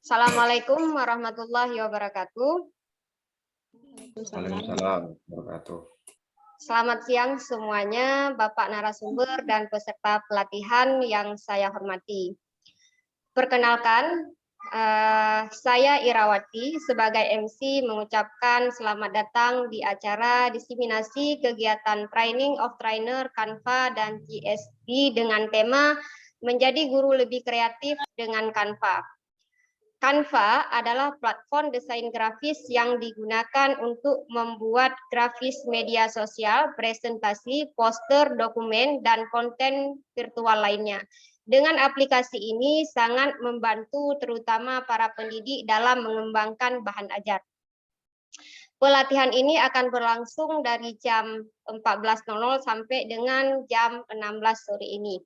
Assalamualaikum warahmatullahi wabarakatuh. Waalaikumsalam warahmatullahi. Selamat siang semuanya, Bapak narasumber dan peserta pelatihan yang saya hormati. Perkenalkan, saya Irawati sebagai MC mengucapkan selamat datang di acara diseminasi kegiatan Training of Trainer Canva dan GSD dengan tema menjadi guru lebih kreatif dengan Canva. Canva adalah platform desain grafis yang digunakan untuk membuat grafis media sosial, presentasi, poster, dokumen, dan konten virtual lainnya. Dengan aplikasi ini sangat membantu terutama para pendidik dalam mengembangkan bahan ajar. Pelatihan ini akan berlangsung dari jam 14.00 sampai dengan jam 16 sore ini.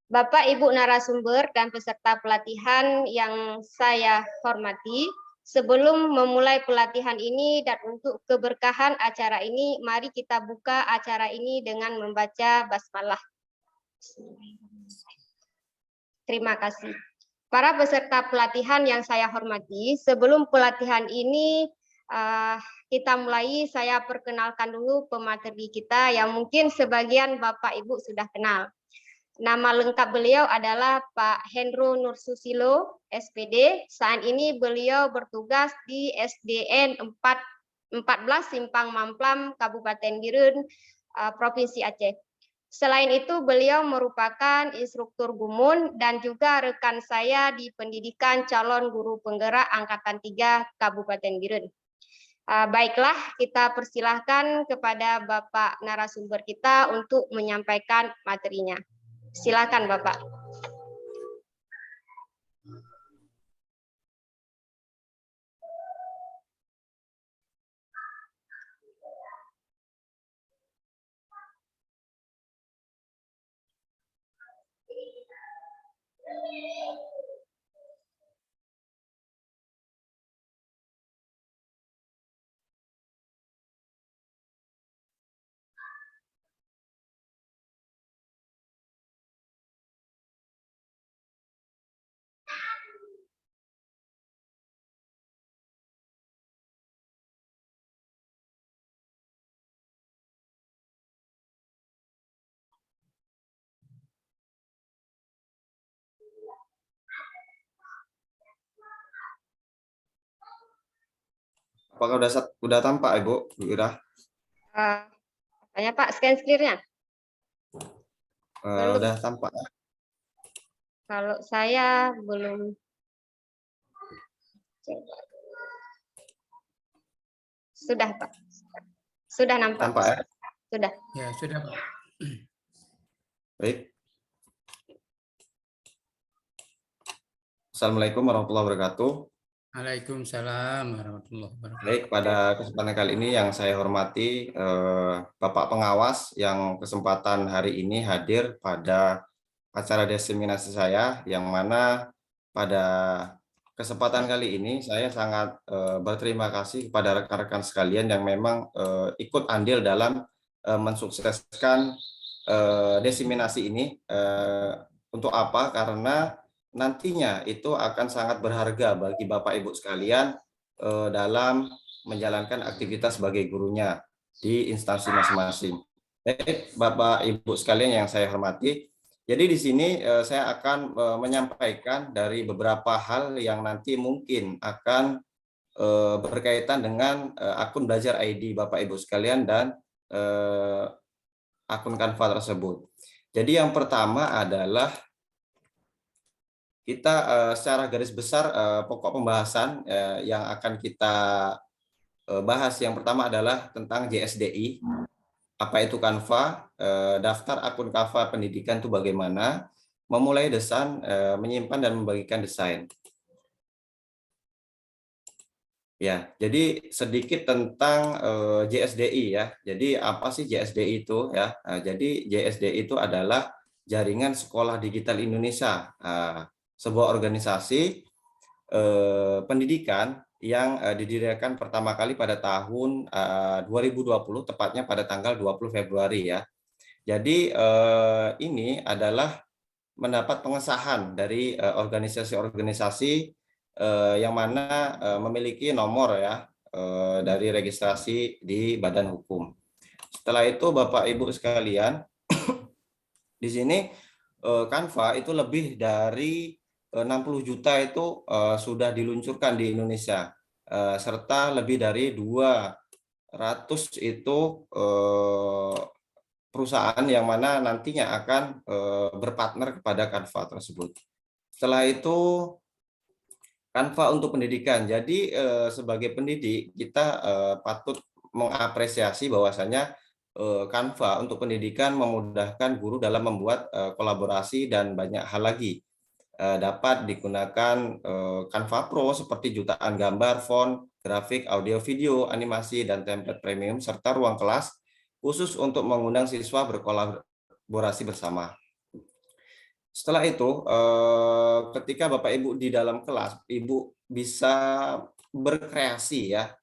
Bapak, Ibu narasumber dan peserta pelatihan yang saya hormati, sebelum memulai pelatihan ini dan untuk keberkahan acara ini, mari kita buka acara ini dengan membaca basmalah. Terima kasih. Para peserta pelatihan yang saya hormati, sebelum pelatihan ini kita mulai, saya perkenalkan dulu pemateri kita yang mungkin sebagian Bapak Ibu sudah kenal. Nama lengkap beliau adalah Pak Hendro Nursusilo, SPD. Saat ini beliau bertugas di SDN 14 Simpang Mamplam, Kabupaten Birun, Provinsi Aceh. Selain itu, beliau merupakan instruktur gumun dan juga rekan saya di pendidikan calon guru penggerak Angkatan 3 Kabupaten Birun. Baiklah, kita persilahkan kepada Bapak narasumber kita untuk menyampaikan materinya. Silakan Bapak. Apakah udah tampak Ibu Ira? Tanya Pak, scan clear-nya. Udah tampak. Kalau saya belum. Sudah Pak. Sudah nampak. Tampak ya? Sudah. Ya, sudah Pak. Baik. Assalamualaikum warahmatullahi wabarakatuh. Waalaikumsalam warahmatullahi wabarakatuh. Baik, pada kesempatan kali ini yang saya hormati Bapak Pengawas yang kesempatan hari ini hadir pada acara diseminasi saya, yang mana pada kesempatan kali ini saya sangat berterima kasih kepada rekan-rekan sekalian yang memang ikut andil dalam mensukseskan diseminasi ini. Untuk apa? Karena nantinya itu akan sangat berharga bagi Bapak Ibu sekalian dalam menjalankan aktivitas sebagai gurunya di instansi masing-masing. Baik, Bapak Ibu sekalian yang saya hormati, jadi di sini saya akan menyampaikan dari beberapa hal yang nanti mungkin akan berkaitan dengan akun Belajar ID Bapak Ibu sekalian dan akun Canva tersebut. Jadi yang pertama adalah kita secara garis besar pokok pembahasan yang akan kita bahas. Yang pertama adalah tentang JSDI. Apa itu Canva, daftar akun Canva pendidikan itu bagaimana, memulai desain, menyimpan dan membagikan desain. Ya, jadi sedikit tentang JSDI ya. Jadi apa sih JSDI itu ya? Jadi JSDI itu adalah Jaringan Sekolah Digital Indonesia, sebuah organisasi pendidikan yang didirikan pertama kali pada tahun 2020, tepatnya pada tanggal 20 Februari ya. Jadi ini adalah mendapat pengesahan dari organisasi-organisasi yang mana memiliki nomor ya dari registrasi di Badan Hukum. Setelah itu Bapak Ibu sekalian, di sini Canva itu lebih dari 60 juta itu sudah diluncurkan di Indonesia, serta lebih dari 200 itu perusahaan yang mana nantinya akan berpartner kepada Canva tersebut. Setelah itu Canva untuk pendidikan. Jadi sebagai pendidik kita patut mengapresiasi bahwasanya Canva untuk pendidikan memudahkan guru dalam membuat kolaborasi dan banyak hal lagi. Dapat digunakan Canva Pro seperti jutaan gambar, font, grafik, audio, video, animasi, dan template premium, serta ruang kelas khusus untuk mengundang siswa berkolaborasi bersama. Setelah itu, ketika Bapak Ibu di dalam kelas, Ibu bisa berkreasi ya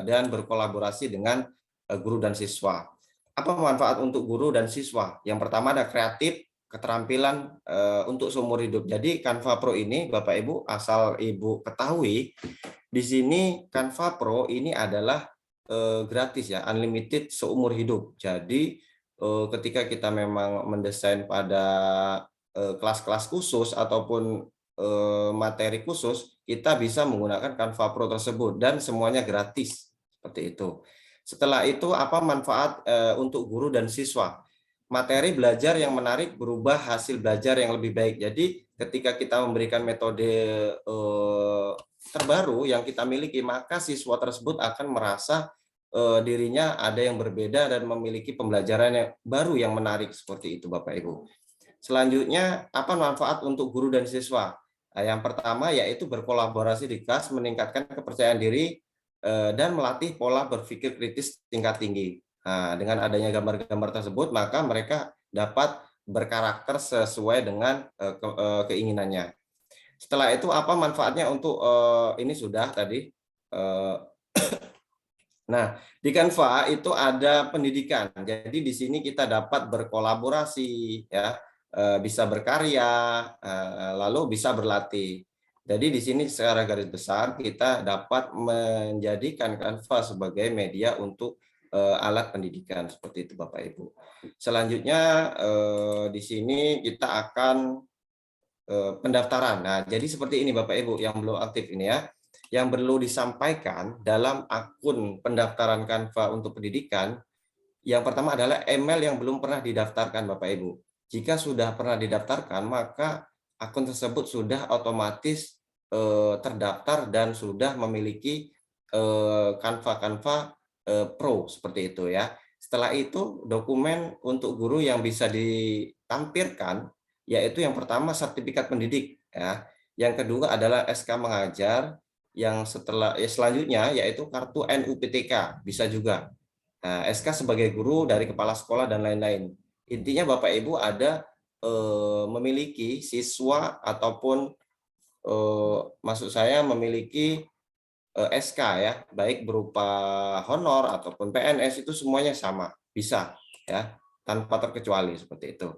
dan berkolaborasi dengan guru dan siswa. Apa manfaat untuk guru dan siswa? Yang pertama ada kreatif, keterampilan untuk seumur hidup. Jadi Canva Pro ini Bapak Ibu asal Ibu ketahui, di sini Canva Pro ini adalah gratis ya, unlimited seumur hidup. Jadi ketika kita memang mendesain pada kelas-kelas khusus ataupun materi khusus, kita bisa menggunakan Canva Pro tersebut dan semuanya gratis seperti itu. Setelah itu apa manfaat untuk guru dan siswa? Materi belajar yang menarik berubah hasil belajar yang lebih baik. Jadi ketika kita memberikan metode terbaru yang kita miliki, maka siswa tersebut akan merasa dirinya ada yang berbeda dan memiliki pembelajaran yang baru yang menarik seperti itu Bapak Ibu. Selanjutnya, apa manfaat untuk guru dan siswa? Nah, yang pertama yaitu berkolaborasi di kelas, meningkatkan kepercayaan diri, dan melatih pola berpikir kritis tingkat tinggi. Nah, dengan adanya gambar-gambar tersebut, maka mereka dapat berkarakter sesuai dengan keinginannya. Setelah itu, apa manfaatnya untuk ini sudah tadi. Nah, di Canva itu ada pendidikan. Jadi di sini kita dapat berkolaborasi, ya, bisa berkarya, lalu bisa berlatih. Jadi di sini secara garis besar kita dapat menjadikan Canva sebagai media untuk alat pendidikan seperti itu Bapak Ibu. Selanjutnya di sini kita akan pendaftaran. Nah, jadi seperti ini Bapak Ibu yang belum aktif ini ya. Yang perlu disampaikan dalam akun pendaftaran Canva untuk pendidikan, yang pertama adalah email yang belum pernah didaftarkan Bapak Ibu. Jika sudah pernah didaftarkan, maka akun tersebut sudah otomatis terdaftar dan sudah memiliki Canva Pro seperti itu ya. Setelah itu dokumen untuk guru yang bisa ditampilkan yaitu yang pertama sertifikat pendidik ya. Yang kedua adalah SK mengajar, yang selanjutnya yaitu kartu NUPTK bisa juga. Nah, SK sebagai guru dari kepala sekolah dan lain-lain. Intinya Bapak Ibu ada memiliki siswa ataupun maksud saya memiliki SK ya, baik berupa honor ataupun PNS itu semuanya sama, bisa ya, tanpa terkecuali seperti itu.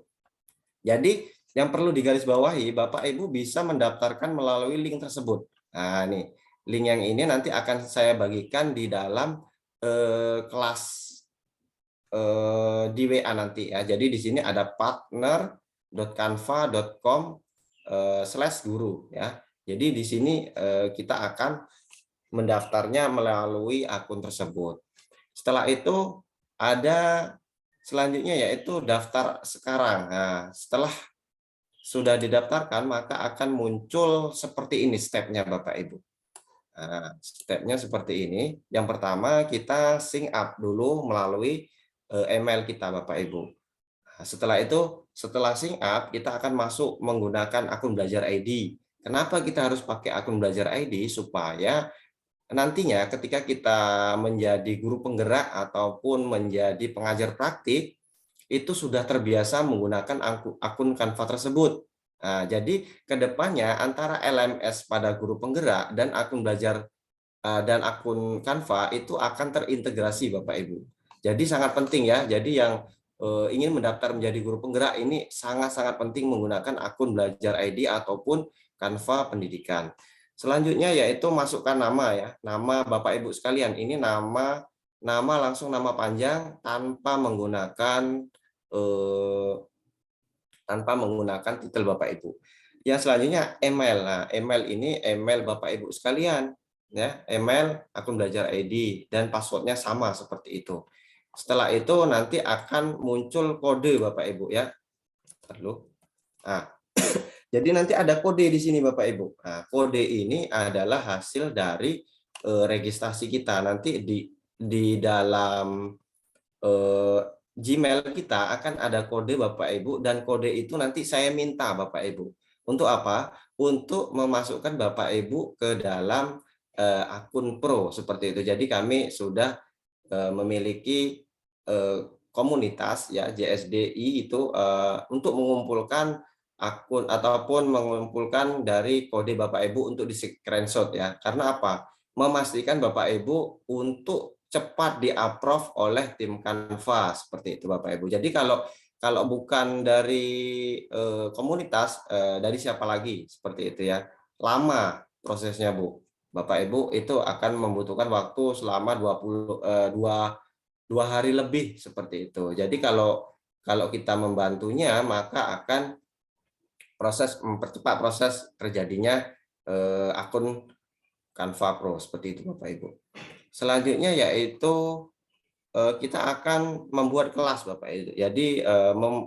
Jadi yang perlu digarisbawahi, Bapak Ibu bisa mendaftarkan melalui link tersebut. Nah, nih, link yang ini nanti akan saya bagikan di dalam kelas di WA nanti ya. Jadi di sini ada partner.canva.com/guru ya. Jadi di sini kita akan mendaftarnya melalui akun tersebut. Setelah itu ada selanjutnya yaitu daftar sekarang. Nah, setelah sudah didaftarkan maka akan muncul seperti ini stepnya Bapak Ibu. Nah, stepnya seperti ini. Yang pertama kita sync up dulu melalui email kita Bapak Ibu. Nah, setelah itu, setelah sync up kita akan masuk menggunakan akun Belajar ID. Kenapa kita harus pakai akun Belajar ID? Supaya nantinya ketika kita menjadi guru penggerak ataupun menjadi pengajar praktik, itu sudah terbiasa menggunakan akun Canva tersebut. Nah, jadi kedepannya antara LMS pada guru penggerak dan akun belajar dan akun Canva itu akan terintegrasi Bapak Ibu. Jadi sangat penting ya. Jadi yang ingin mendaftar menjadi guru penggerak ini sangat-sangat penting menggunakan akun Belajar ID ataupun Canva pendidikan. Selanjutnya yaitu masukkan nama ya, nama Bapak Ibu sekalian. Ini nama langsung nama panjang tanpa menggunakan titel Bapak Ibu. Yang selanjutnya email. Nah, email ini email Bapak Ibu sekalian ya, email akun belajar ID dan passwordnya sama seperti itu. Setelah itu nanti akan muncul kode Bapak Ibu ya. Perlu. Nah, jadi nanti ada kode di sini Bapak Ibu. Nah, kode ini adalah hasil dari registrasi kita. Nanti di dalam Gmail kita akan ada kode Bapak Ibu, dan kode itu nanti saya minta Bapak Ibu. Untuk apa? Untuk memasukkan Bapak Ibu ke dalam akun Pro seperti itu. Jadi kami sudah memiliki komunitas ya, JSDI itu untuk mengumpulkan akun ataupun mengumpulkan dari kode Bapak Ibu untuk di screenshot ya. Karena apa? Memastikan Bapak Ibu untuk cepat di-approve oleh tim Canva seperti itu Bapak Ibu. Jadi kalau bukan dari komunitas, dari siapa lagi seperti itu ya. Lama prosesnya Bu. Bapak Ibu itu akan membutuhkan waktu selama 2 hari lebih seperti itu. Jadi kalau kita membantunya, maka akan mempercepat proses terjadinya akun Canva Pro seperti itu Bapak Ibu. Selanjutnya yaitu kita akan membuat kelas Bapak Ibu. Jadi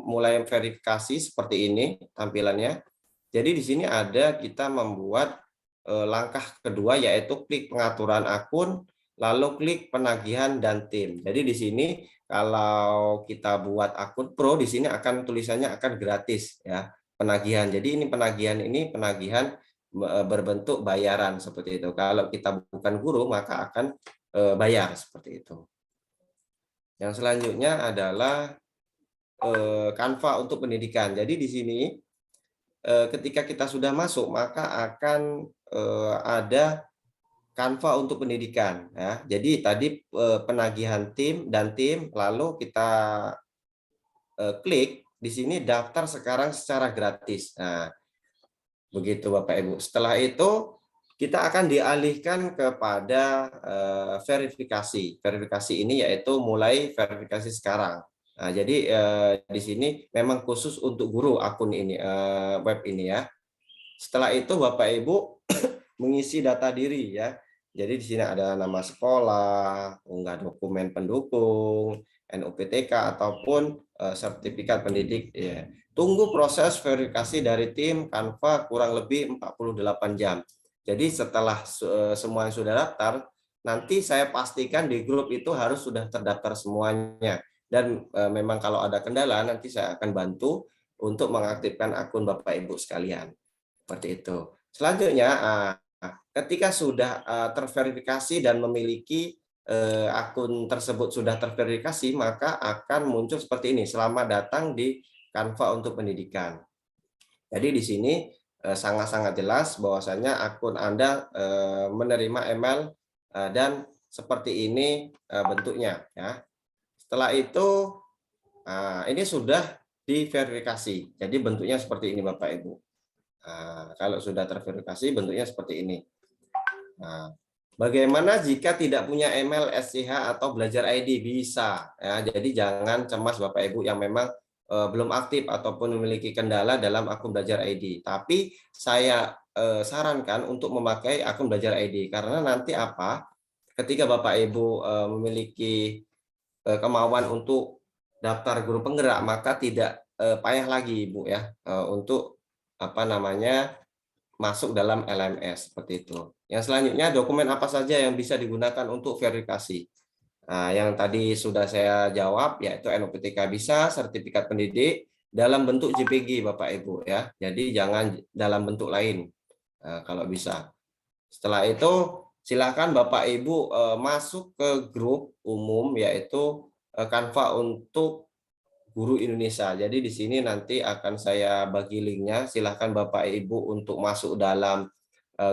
mulai verifikasi seperti ini tampilannya. Jadi di sini ada kita membuat langkah kedua yaitu klik pengaturan akun, lalu klik penagihan dan tim. Jadi di sini kalau kita buat akun Pro, di sini akan tulisannya akan gratis ya, penagihan. Jadi ini penagihan berbentuk bayaran seperti itu. Kalau kita bukan guru maka akan bayar seperti itu. Yang selanjutnya adalah Canva untuk pendidikan. Jadi di sini ketika kita sudah masuk maka akan ada Canva untuk pendidikan ya. Jadi tadi penagihan tim, lalu kita klik di sini daftar sekarang secara gratis. Nah, begitu Bapak Ibu. Setelah itu kita akan dialihkan kepada verifikasi. Verifikasi ini yaitu mulai verifikasi sekarang. Nah, jadi di sini memang khusus untuk guru akun ini, web ini ya. Setelah itu Bapak Ibu mengisi data diri ya. Jadi di sini ada nama sekolah, unggah dokumen pendukung, NUPTK ataupun sertifikat pendidik ya. Tunggu proses verifikasi dari tim Canva kurang lebih 48 jam. Jadi setelah semua yang sudah daftar, nanti saya pastikan di grup itu harus sudah terdaftar semuanya. Dan memang kalau ada kendala nanti saya akan bantu untuk mengaktifkan akun Bapak Ibu sekalian. Seperti itu. Selanjutnya, ketika sudah terverifikasi dan memiliki akun tersebut sudah terverifikasi, maka akan muncul seperti ini. Selamat datang di Canva untuk pendidikan. Jadi di sini sangat-sangat jelas bahwasanya akun Anda menerima email dan seperti ini bentuknya. Ya. Setelah itu, ini sudah diverifikasi. Jadi bentuknya seperti ini Bapak Ibu. Nah, kalau sudah terverifikasi bentuknya seperti ini. Nah, bagaimana jika tidak punya email SCH atau belajar ID? Bisa ya. Jadi jangan cemas Bapak Ibu yang memang belum aktif ataupun memiliki kendala dalam akun belajar ID. Tapi saya sarankan untuk memakai akun belajar ID karena nanti apa? Ketika Bapak Ibu memiliki kemauan untuk daftar guru penggerak, maka tidak payah lagi Ibu ya untuk masuk dalam LMS seperti itu. Yang selanjutnya dokumen apa saja yang bisa digunakan untuk verifikasi. Nah, yang tadi sudah saya jawab yaitu NUPTK bisa, sertifikat pendidik dalam bentuk JPG Bapak Ibu ya. Jadi jangan dalam bentuk lain kalau bisa. Setelah itu silakan Bapak Ibu masuk ke grup umum yaitu Canva untuk Guru Indonesia. Jadi di sini nanti akan saya bagi linknya. Silahkan Bapak Ibu untuk masuk dalam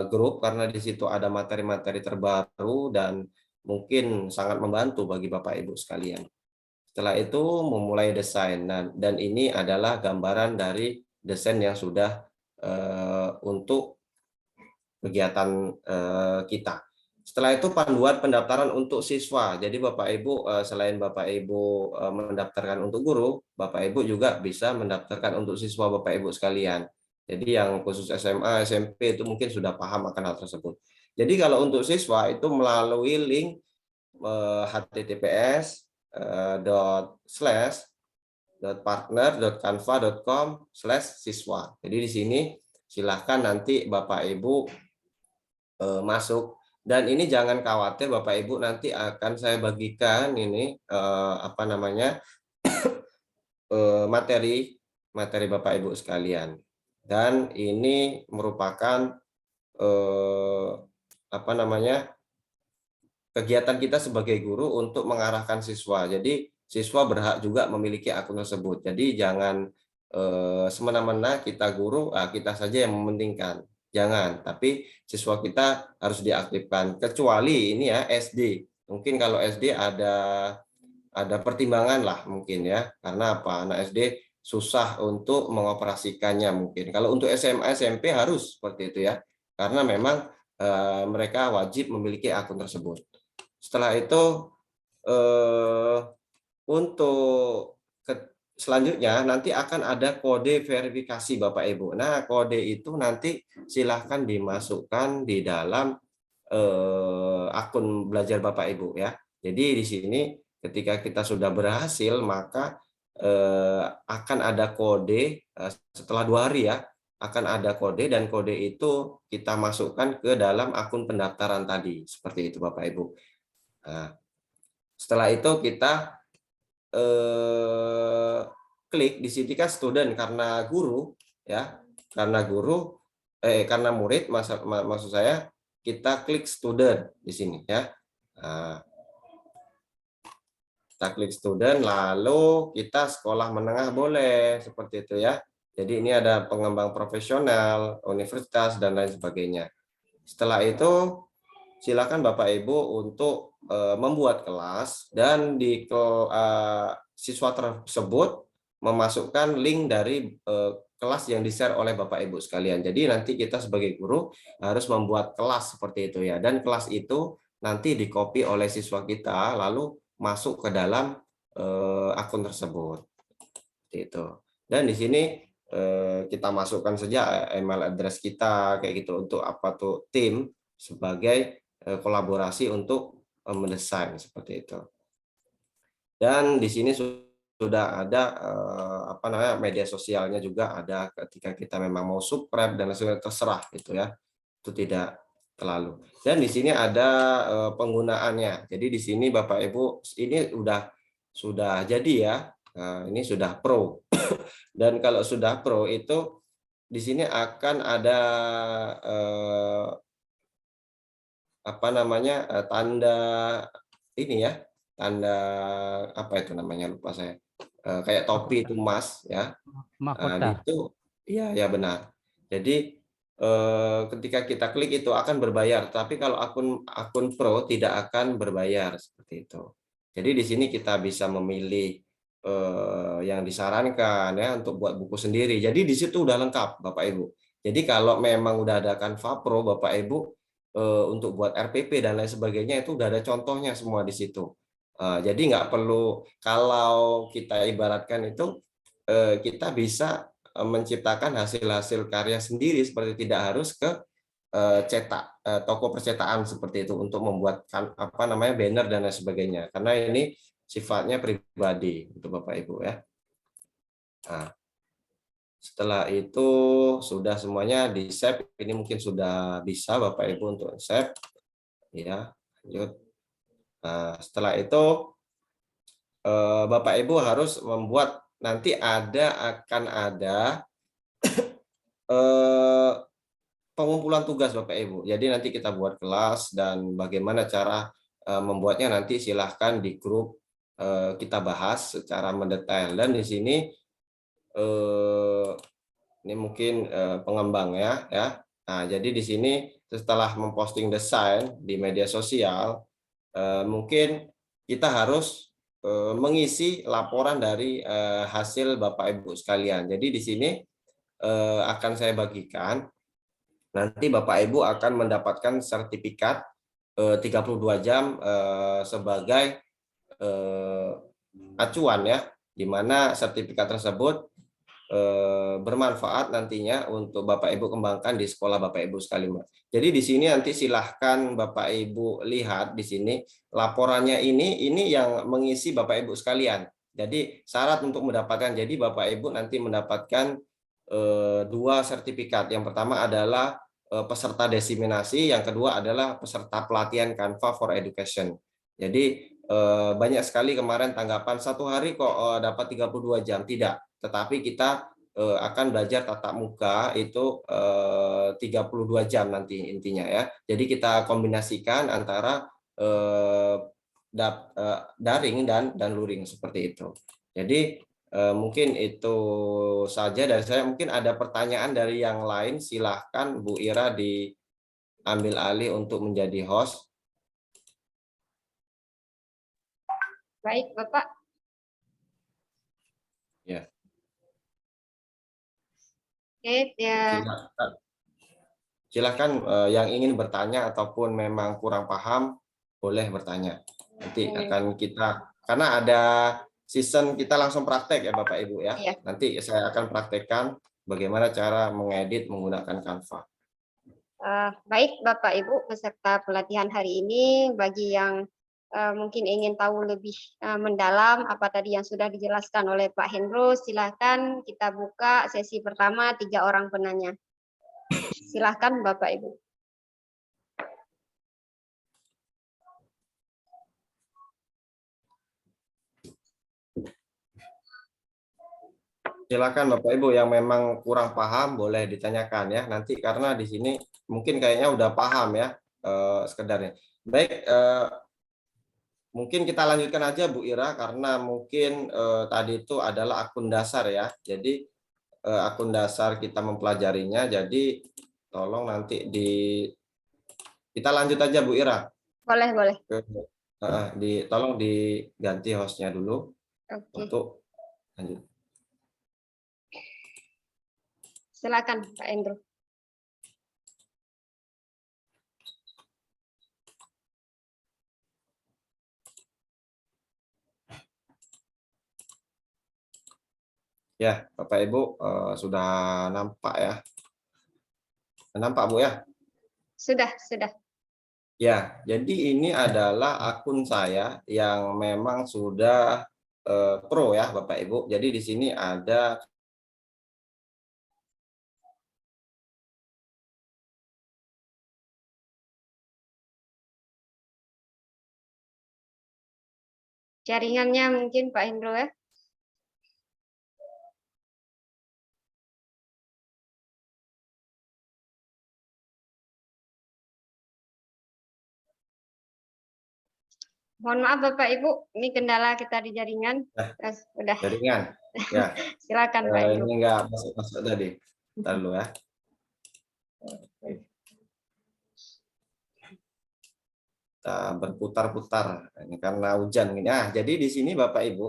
grup karena di situ ada materi-materi terbaru dan mungkin sangat membantu bagi Bapak Ibu sekalian. Setelah itu memulai desain dan ini adalah gambaran dari desain yang sudah untuk kegiatan kita. Setelah itu panduan pendaftaran untuk siswa. Jadi Bapak Ibu selain Bapak Ibu mendaftarkan untuk guru, Bapak Ibu juga bisa mendaftarkan untuk siswa Bapak Ibu sekalian. Jadi yang khusus SMA, SMP itu mungkin sudah paham akan hal tersebut. Jadi kalau untuk siswa itu melalui link https://partner.canva.com/siswa. Jadi di sini silahkan nanti Bapak Ibu masuk, dan ini jangan khawatir Bapak Ibu, nanti akan saya bagikan ini materi Bapak Ibu sekalian, dan ini merupakan kegiatan kita sebagai guru untuk mengarahkan siswa. Jadi siswa berhak juga memiliki akun tersebut. Jadi jangan semena-mena kita guru, kita saja yang mementingkan. Jangan, tapi siswa kita harus diaktifkan. Kecuali ini ya SD. Mungkin kalau SD ada pertimbangan lah mungkin ya. Karena apa? Anak SD susah untuk mengoperasikannya mungkin. Kalau untuk SMA, SMP harus seperti itu ya. Karena memang mereka wajib memiliki akun tersebut. Setelah itu untuk selanjutnya nanti akan ada kode verifikasi Bapak Ibu. Nah, kode itu nanti silahkan dimasukkan di dalam akun belajar Bapak Ibu ya. Jadi di sini ketika kita sudah berhasil, maka akan ada kode setelah 2 hari ya, akan ada kode, dan kode itu kita masukkan ke dalam akun pendaftaran tadi. Seperti itu Bapak Ibu. Nah, setelah itu kita klik di sini kan student, karena guru ya, karena murid, maksud saya kita klik student di sini ya. Nah, kita klik student, lalu kita sekolah menengah boleh seperti itu ya. Jadi ini ada pengembang profesional, universitas, dan lain sebagainya. Setelah itu silakan Bapak Ibu untuk membuat kelas, dan di siswa tersebut memasukkan link dari kelas yang di-share oleh Bapak Ibu sekalian. Jadi nanti kita sebagai guru harus membuat kelas seperti itu ya, dan kelas itu nanti di-copy oleh siswa kita lalu masuk ke dalam akun tersebut. Seperti itu. Dan di sini kita masukkan saja email address kita kayak gitu, untuk apa tuh, tim sebagai kolaborasi untuk mendesain seperti itu. Dan di sini sudah ada media sosialnya juga ada, ketika kita memang mau subscribe dan lain terserah gitu ya. Itu tidak terlalu. Dan di sini ada penggunaannya. Jadi di sini Bapak Ibu ini sudah jadi ya. Nah, ini sudah pro. Dan kalau sudah pro itu di sini akan ada tanda ini ya, tanda apa itu namanya, lupa saya, kayak topi itu emas ya. Nah, itu ya benar. Jadi ketika kita klik itu akan berbayar, tapi kalau akun pro tidak akan berbayar seperti itu. Jadi di sini kita bisa memilih yang disarankan ya untuk buat buku sendiri. Jadi di situ udah lengkap Bapak Ibu. Jadi kalau memang udah ada Canva Pro Bapak Ibu untuk buat RPP dan lain sebagainya, itu udah ada contohnya semua di situ. Jadi nggak perlu, kalau kita ibaratkan itu kita bisa menciptakan hasil-hasil karya sendiri, seperti tidak harus ke cetak, toko percetakan seperti itu untuk membuat banner dan lain sebagainya, karena ini sifatnya pribadi untuk Bapak Ibu ya. Nah, setelah itu sudah semuanya di save, ini mungkin sudah bisa Bapak Ibu untuk save ya. Lanjut. Nah, setelah itu Bapak Ibu harus membuat, nanti akan ada pengumpulan tugas Bapak Ibu. Jadi nanti kita buat kelas, dan bagaimana cara membuatnya nanti silahkan di grup kita bahas secara mendetail. Dan di sini ini mungkin pengembang ya. Nah, jadi di sini setelah memposting desain di media sosial, mungkin kita harus mengisi laporan dari hasil Bapak Ibu sekalian. Jadi di sini akan saya bagikan nanti Bapak Ibu akan mendapatkan sertifikat 32 jam sebagai acuan ya, di mana sertifikat tersebut bermanfaat nantinya untuk Bapak Ibu kembangkan di sekolah Bapak Ibu sekalian. Jadi di sini nanti silahkan Bapak Ibu lihat di sini laporannya ini yang mengisi Bapak Ibu sekalian. Jadi syarat untuk mendapatkan, jadi Bapak Ibu nanti mendapatkan 2 sertifikat. Yang pertama adalah peserta diseminasi, yang kedua adalah peserta pelatihan Canva for Education. Jadi banyak sekali kemarin tanggapan 1 hari kok dapat 32 jam, tidak. Tetapi kita akan belajar tatap muka itu 32 jam nanti intinya ya. Jadi kita kombinasikan antara daring dan luring seperti itu. Jadi mungkin itu saja dari saya. Mungkin ada pertanyaan dari yang lain, silahkan Bu Ira diambil alih untuk menjadi host. Baik, Bapak. Ya. Oke, ya. Silakan yang ingin bertanya ataupun memang kurang paham boleh bertanya. Nanti akan kita, karena ada season kita langsung praktek ya Bapak Ibu ya. Iya. Nanti saya akan praktekkan bagaimana cara mengedit menggunakan Canva. Baik Bapak Ibu peserta pelatihan hari ini, bagi yang mungkin ingin tahu lebih mendalam apa tadi yang sudah dijelaskan oleh Pak Hendro, silakan kita buka sesi pertama 3 orang penanya. Silakan Bapak Ibu. Silakan Bapak Ibu yang memang kurang paham boleh ditanyakan ya. Nanti karena di sini mungkin kayaknya udah paham ya sekedarnya. Baik, mungkin kita lanjutkan aja Bu Ira, karena mungkin tadi itu adalah akun dasar ya. Jadi akun dasar kita mempelajarinya. Jadi tolong nanti kita lanjut aja Bu Ira. Boleh, boleh. Tolong diganti hostnya dulu. Oke. Untuk lanjut. Silakan Pak Hendro. Ya, Bapak Ibu sudah nampak ya. Nampak Bu ya? Sudah. Ya, jadi ini adalah akun saya yang memang sudah pro ya Bapak Ibu. Jadi di sini ada Jaringannya mungkin Pak Hendro ya. Mohon maaf Bapak Ibu, ini kendala kita di jaringan. Udah. jaringan. Ya. Silakan Pak Hendro. Ini enggak masuk tadi. Bentar dulu ya. Kita berputar-putar. Ini karena hujan ini. Nah, jadi di sini Bapak Ibu,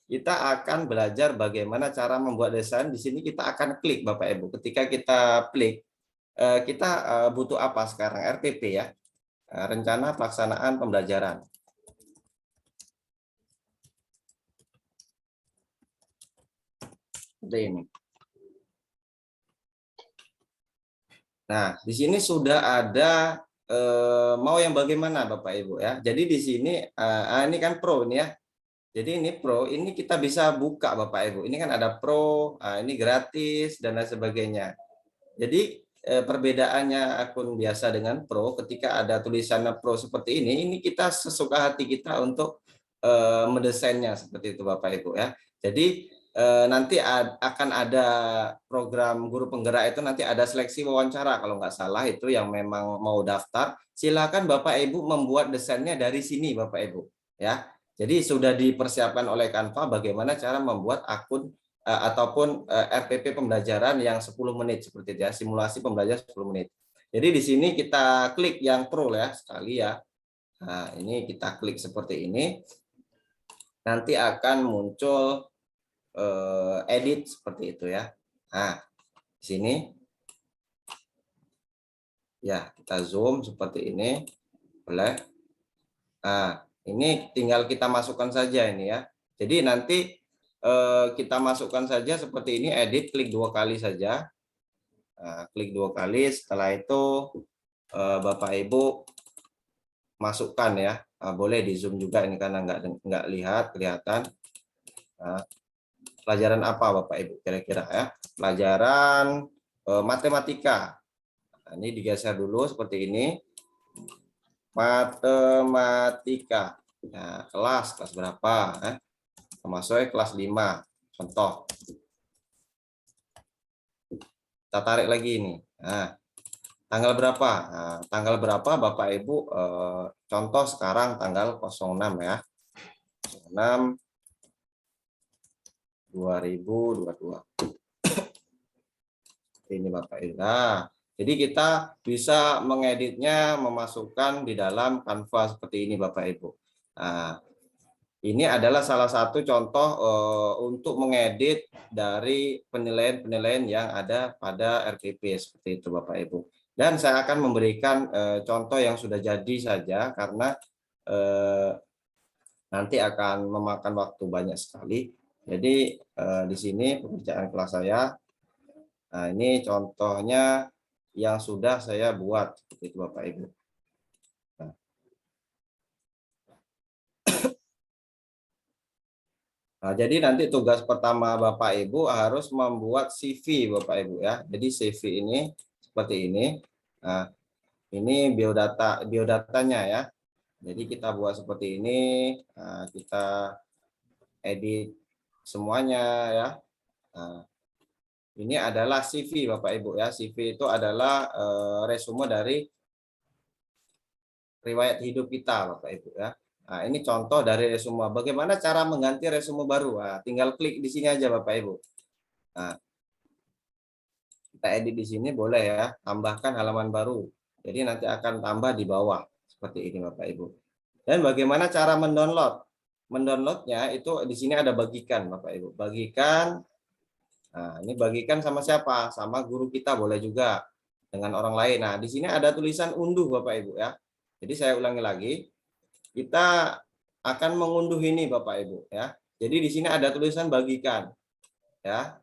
kita akan belajar bagaimana cara membuat desain. Di sini kita akan klik Bapak Ibu. Ketika kita klik, kita butuh apa sekarang? RPP ya. Rencana pelaksanaan pembelajaran. Seperti ini. Nah, di sini sudah ada mau yang bagaimana Bapak Ibu ya. Jadi di sini ini kan pro ini ya. Jadi ini pro, ini kita bisa buka Bapak Ibu. Ini kan ada pro, ini gratis dan lain sebagainya. Jadi perbedaannya akun biasa dengan pro, ketika ada tulisannya pro seperti ini kita sesuka hati kita untuk mendesainnya seperti itu Bapak Ibu ya. Jadi nanti akan ada program guru penggerak, itu nanti ada seleksi wawancara kalau nggak salah, itu yang memang mau daftar silakan Bapak Ibu membuat desainnya dari sini Bapak Ibu ya. Jadi sudah dipersiapkan oleh Canva bagaimana cara membuat akun ataupun RPP pembelajaran yang 10 menit seperti itu ya, simulasi pembelajaran 10 menit. Jadi di sini kita klik yang pro ya sekali ya. Nah, ini kita klik seperti ini. Nanti akan muncul edit seperti itu ya. Nah, di sini Ya, kita zoom seperti ini. Boleh. Nah, ini tinggal kita masukkan saja ini ya. Jadi nanti kita masukkan saja seperti ini, edit, klik 2 kali saja. Nah, klik 2 kali, setelah itu Bapak Ibu masukkan ya. Nah, boleh di zoom juga ini karena nggak lihat kelihatan. Nah, pelajaran apa Bapak Ibu kira-kira ya? Pelajaran matematika. Nah, ini digeser dulu seperti ini. Matematika. Nah, kelas berapa? Termasuk kelas 5. Contoh. Kita tarik lagi ini. Nah, tanggal berapa? Nah, tanggal berapa Bapak Ibu? Contoh sekarang tanggal 06 ya. 06 2022. Ini Bapak Ibu. Nah, jadi kita bisa mengeditnya, memasukkan di dalam Canva seperti ini Bapak Ibu. Nah, ini adalah salah satu contoh untuk mengedit dari penilaian-penilaian yang ada pada RPP seperti itu Bapak Ibu. Dan saya akan memberikan contoh yang sudah jadi saja karena nanti akan memakan waktu banyak sekali. Jadi di sini pekerjaan kelas saya. Nah, ini contohnya yang sudah saya buat seperti itu Bapak Ibu. Nah, jadi nanti tugas pertama Bapak Ibu harus membuat CV Bapak Ibu ya. Jadi CV ini seperti ini. Nah, ini biodatanya ya. Jadi kita buat seperti ini. Nah, kita edit semuanya ya. Nah, ini adalah CV Bapak Ibu ya. CV itu adalah resume dari riwayat hidup kita Bapak Ibu ya. Nah, ini contoh dari resume. Bagaimana cara mengganti resume baru? Nah, tinggal klik di sini aja Bapak Ibu. Nah, kita edit di sini boleh ya, tambahkan halaman baru. Jadi nanti akan tambah di bawah seperti ini Bapak Ibu. Dan bagaimana cara mendownload? Mendownloadnya itu di sini ada bagikan Bapak Ibu. Bagikan. Nah, ini bagikan sama siapa? Sama guru kita boleh juga dengan orang lain. Nah, di sini ada tulisan unduh Bapak Ibu ya. Jadi saya ulangi lagi. Kita akan mengunduh ini Bapak Ibu ya. Jadi di sini ada tulisan bagikan ya.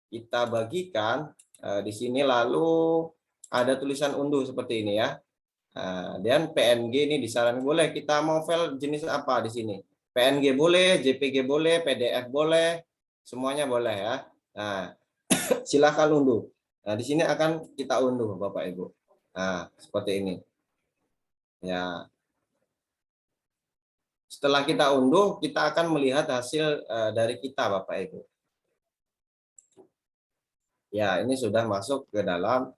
Kita bagikan di sini lalu ada tulisan unduh seperti ini ya. Dan PNG ini disarankan boleh kita mau file jenis apa di sini. PNG boleh, JPG boleh, PDF boleh, semuanya boleh ya. Nah, silakan unduh. Nah, di sini akan kita unduh Bapak Ibu. Nah, seperti ini. Ya. Setelah kita unduh, kita akan melihat hasil dari kita Bapak Ibu. Ya, ini sudah masuk ke dalam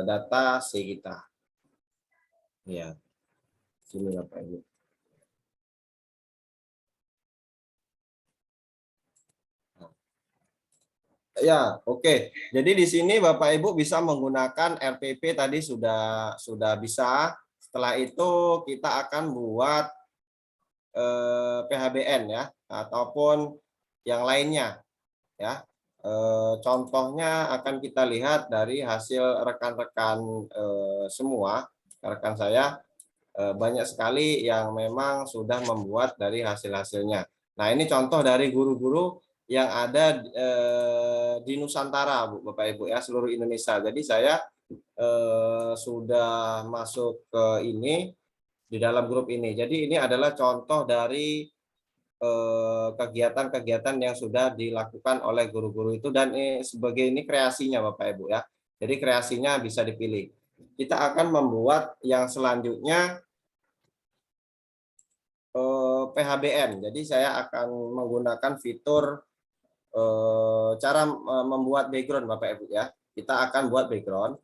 data C kita. Ya. Sini Bapak Ibu. Ya, oke. Jadi di sini Bapak Ibu bisa menggunakan RPP tadi sudah bisa. Setelah itu kita akan buat PHBN ya ataupun yang lainnya ya. Contohnya akan kita lihat dari hasil rekan-rekan semua. Rekan saya banyak sekali yang memang sudah membuat dari hasil-hasilnya. Nah, ini contoh dari guru-guru yang ada di Nusantara, Bapak Ibu ya, seluruh Indonesia. Jadi saya sudah masuk ke ini di dalam grup ini. Jadi ini adalah contoh dari kegiatan-kegiatan yang sudah dilakukan oleh guru-guru itu dan sebagai ini kreasinya Bapak Ibu ya. Jadi kreasinya bisa dipilih. Kita akan membuat yang selanjutnya PHBN. Jadi saya akan menggunakan fitur cara membuat background Bapak Ibu ya. Kita akan buat background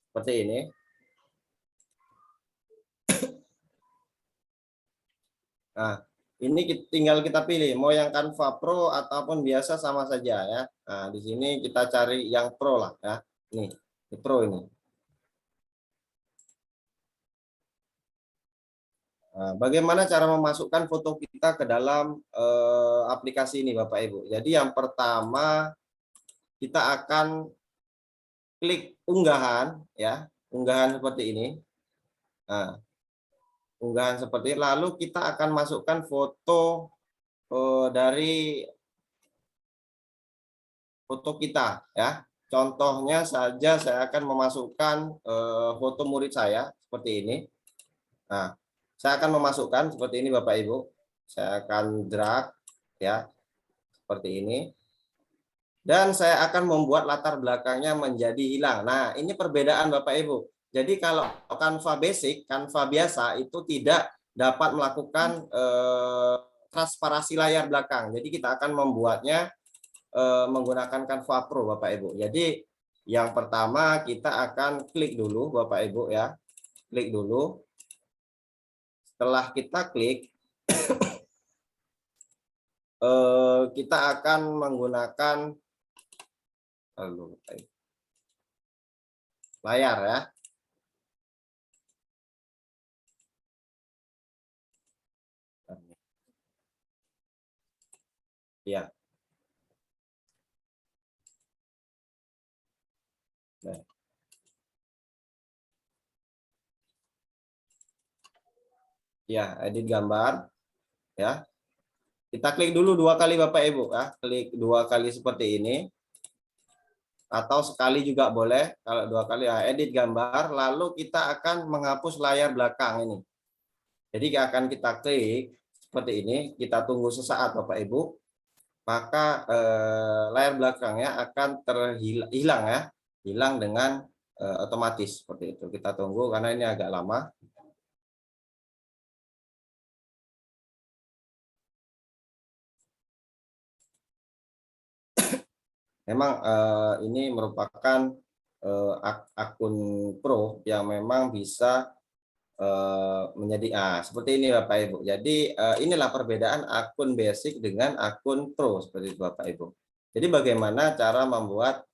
seperti ini. Nah, ini tinggal kita pilih mau yang Canva Pro ataupun biasa sama saja ya. Nah, di sini kita cari yang Pro lah ya. Nih, di Pro ini. Nah, bagaimana cara memasukkan foto kita ke dalam aplikasi ini, Bapak Ibu? Jadi yang pertama kita akan klik unggahan, ya, unggahan seperti ini. Nah, unggahan seperti ini. Lalu kita akan masukkan foto dari foto kita, ya. Contohnya saja saya akan memasukkan foto murid saya seperti ini. Nah, saya akan memasukkan seperti ini, Bapak Ibu. Saya akan drag, ya, seperti ini. Dan saya akan membuat latar belakangnya menjadi hilang. Nah, ini perbedaan Bapak Ibu. Jadi kalau Canva basic, Canva biasa itu tidak dapat melakukan transparasi layar belakang. Jadi kita akan membuatnya menggunakan Canva Pro, Bapak Ibu. Jadi yang pertama kita akan klik dulu, Bapak Ibu, ya. Klik dulu. Setelah kita klik, kita akan menggunakan layar, ya. Ya. Nah. Ya, edit gambar, ya. Kita klik dulu 2 kali, Bapak Ibu, ya. Klik 2 kali seperti ini. Atau sekali juga boleh. Kalau 2 kali, ya, edit gambar, lalu kita akan menghapus layar belakang ini. Jadi akan kita klik seperti ini, kita tunggu sesaat, Bapak Ibu. Maka layar belakangnya akan terhilang, ya. Hilang dengan otomatis seperti itu. Kita tunggu karena ini agak lama. Memang ini merupakan akun pro yang memang bisa menjadi seperti ini, Bapak Ibu. Jadi inilah perbedaan akun basic dengan akun pro seperti itu, Bapak Ibu. Jadi bagaimana cara membuat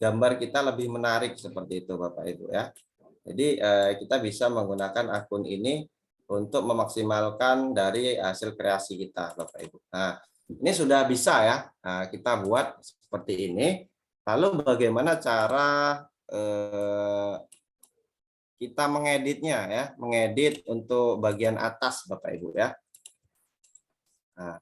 gambar kita lebih menarik seperti itu, Bapak Ibu, ya. Jadi kita bisa menggunakan akun ini untuk memaksimalkan dari hasil kreasi kita, Bapak Ibu. Nah, ini sudah bisa, ya. Nah, kita buat seperti ini. Lalu bagaimana cara kita mengeditnya, ya, mengedit untuk bagian atas, Bapak Ibu, ya. Nah,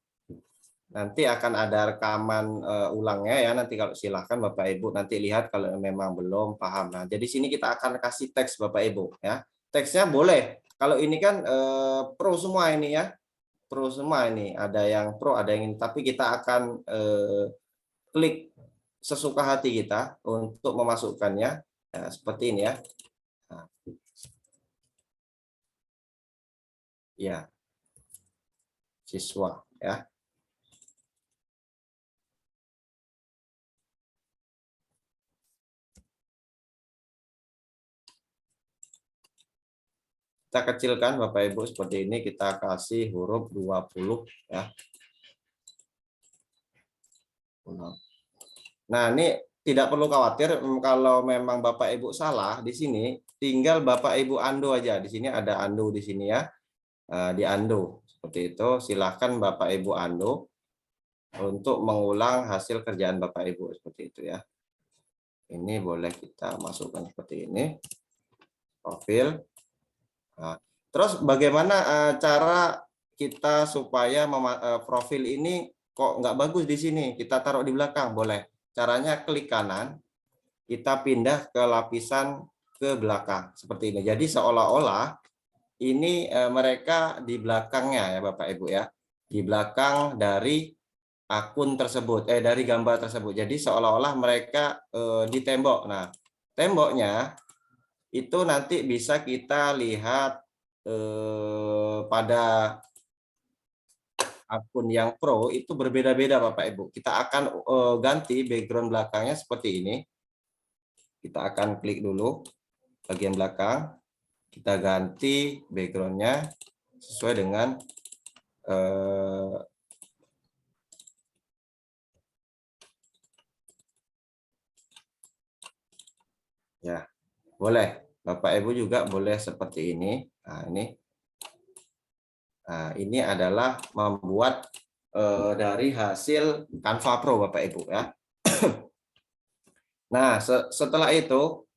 nanti akan ada rekaman ulangnya, ya. Nanti kalau silahkan Bapak Ibu nanti lihat kalau memang belum paham. Nah, jadi sini kita akan kasih teks, Bapak Ibu, ya. Teksnya boleh. Kalau ini kan pro semua ini, ya. Pro semua ini, ada yang pro, ada yang ini, tapi kita akan klik sesuka hati kita untuk memasukkannya, ya, seperti ini, ya. Nah, ya, siswa, ya. Kita kecilkan, Bapak Ibu, seperti ini. Kita kasih huruf 20, ya. Nah, ini tidak perlu khawatir kalau memang Bapak Ibu salah di sini, tinggal Bapak Ibu undo aja. Di sini ada undo di sini, ya. Di undo seperti itu. Silahkan Bapak Ibu undo untuk mengulang hasil kerjaan Bapak Ibu seperti itu, ya. Ini boleh kita masukkan seperti ini. Profil. Nah, terus bagaimana cara kita supaya profil ini kok nggak bagus di sini? Kita taruh di belakang, boleh. Caranya klik kanan, kita pindah ke lapisan ke belakang seperti ini. Jadi seolah-olah ini mereka di belakangnya, ya, Bapak Ibu, ya. Di belakang dari akun tersebut, dari gambar tersebut. Jadi seolah-olah mereka di tembok. Nah, temboknya itu nanti bisa kita lihat pada akun yang pro itu berbeda-beda, Bapak Ibu. Kita akan ganti background belakangnya seperti ini. Kita akan klik dulu bagian belakang. Kita ganti backgroundnya sesuai dengan ya, boleh. Bapak Ibu juga boleh seperti ini. Nah, ini adalah membuat dari hasil Canva Pro, Bapak Ibu ya. Nah, setelah itu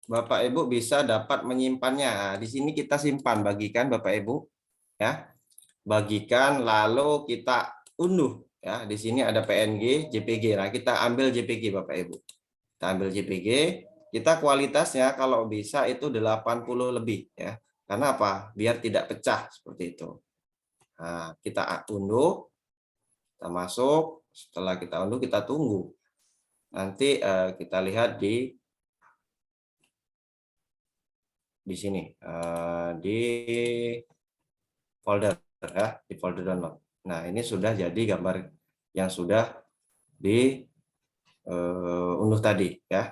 Bapak Ibu bisa dapat menyimpannya. Nah, di sini kita simpan, bagikan Bapak Ibu ya. Bagikan lalu kita unduh ya. Di sini ada PNG, JPG. Nah, kita ambil JPG Bapak Ibu. Kita ambil JPG, kita kualitasnya kalau bisa itu 80 lebih ya. Karena apa? Biar tidak pecah seperti itu. Nah, kita unduh, kita masuk, setelah kita unduh kita tunggu. Nanti kita lihat di sini di folder ya, di folder download. Nah, ini sudah jadi gambar yang sudah di unduh tadi ya.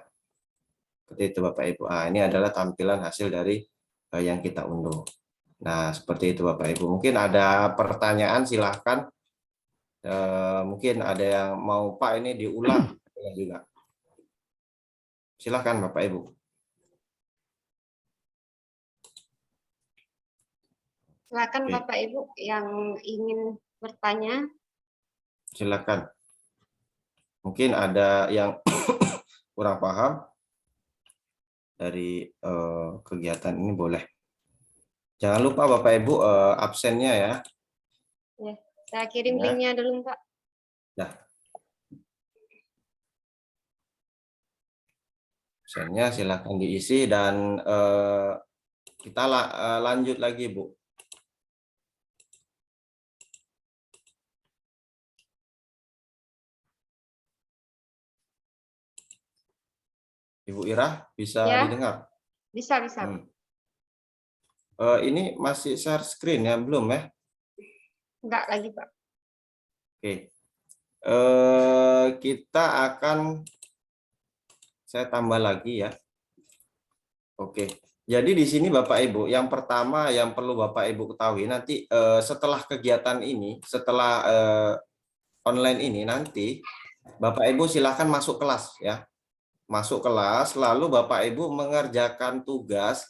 Seperti itu Bapak Ibu. Nah, ini adalah tampilan hasil dari yang kita unduh. Nah, seperti itu Bapak Ibu. Mungkin ada pertanyaan, silahkan. Mungkin ada yang mau Pak ini diulang juga. Silahkan Bapak Ibu. Silakan Oke. Bapak Ibu yang ingin bertanya. Silakan. Mungkin ada yang kurang paham dari kegiatan ini, boleh. Jangan lupa Bapak Ibu absennya ya. Ya, saya kirim Ya. linknya dulu Pak. Nah, absennya silakan diisi dan kita lanjut lagi Bu. Ibu Ira bisa Ya. didengar? Bisa. Ini masih share screen ya, belum ya? Enggak lagi Pak. Oke. Kita akan, saya tambah lagi ya. Oke. Jadi di sini Bapak Ibu, yang pertama yang perlu Bapak Ibu ketahui nanti setelah kegiatan ini, setelah online ini nanti Bapak Ibu silahkan masuk kelas ya. Masuk kelas, lalu Bapak Ibu mengerjakan tugas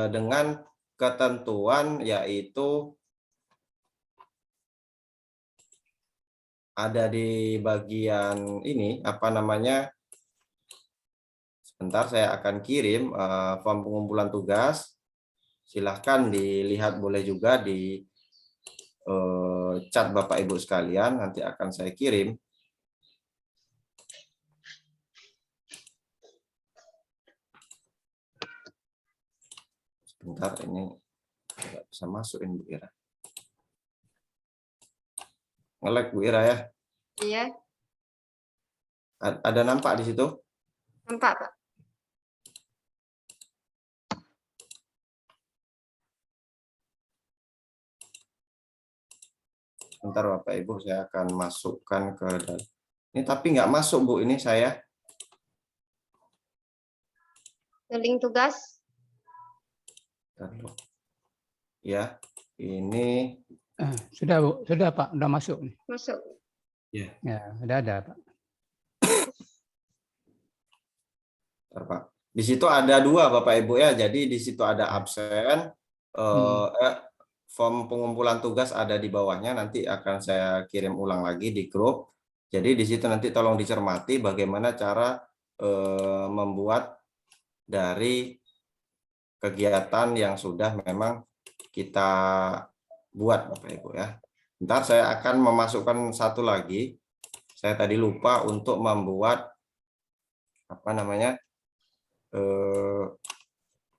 dengan ketentuan yaitu ada di bagian ini, apa namanya, sebentar saya akan kirim form pengumpulan tugas. Silahkan dilihat, boleh juga di chat Bapak Ibu sekalian, nanti akan saya kirim. Sebentar, ini nggak bisa masukin Bu Ira. Nge-lag Bu Ira ya. Iya, Ada nampak di situ? nampak Pak. Sebentar Bapak Ibu, saya akan masukkan ke dalam. Ini tapi nggak masuk Bu, ini saya. Link tugas. Ya, ini Sudah Bu, sudah Pak, udah masuk nih. Masuk. ya. Ya, udah ada Pak. Bentar, Pak. Di situ ada dua Bapak Ibu ya. Jadi di situ ada absen, form pengumpulan tugas ada di bawahnya. Nanti akan saya kirim ulang lagi di grup. Jadi di situ nanti tolong dicermati bagaimana cara membuat dari kegiatan yang sudah memang kita buat Bapak Ibu ya. Ntar saya akan memasukkan satu lagi. Saya tadi lupa untuk membuat apa namanya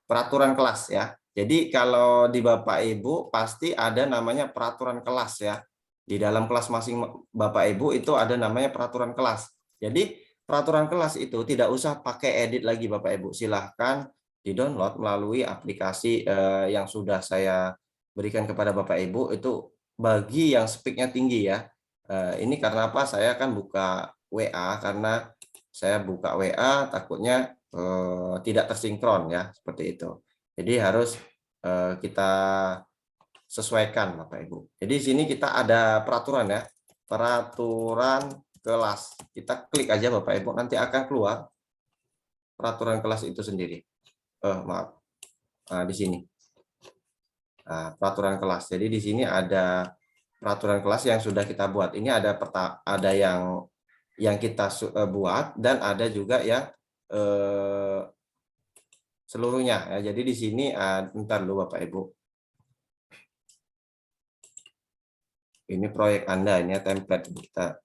peraturan kelas ya. Jadi kalau di Bapak Ibu pasti ada namanya peraturan kelas ya. Di dalam kelas masing Bapak Ibu itu ada namanya peraturan kelas. Jadi peraturan kelas itu tidak usah pakai edit lagi Bapak Ibu. Silahkan di-download melalui aplikasi yang sudah saya berikan kepada Bapak Ibu. Itu bagi yang speaknya tinggi ya. Ini karena apa? Saya akan buka WA karena saya buka WA takutnya tidak tersinkron ya, seperti itu. Jadi harus kita sesuaikan Bapak Ibu. Jadi sini kita ada peraturan ya, peraturan kelas. Kita klik aja Bapak Ibu, nanti akan keluar peraturan kelas itu sendiri. Maaf. Nah, di sini. Nah, peraturan kelas. Jadi di sini ada peraturan kelas yang sudah kita buat. Ini ada yang kita buat dan ada juga yang seluruhnya. Ya, jadi di sini bentar dulu Bapak Ibu. Ini proyek Anda, ini template kita.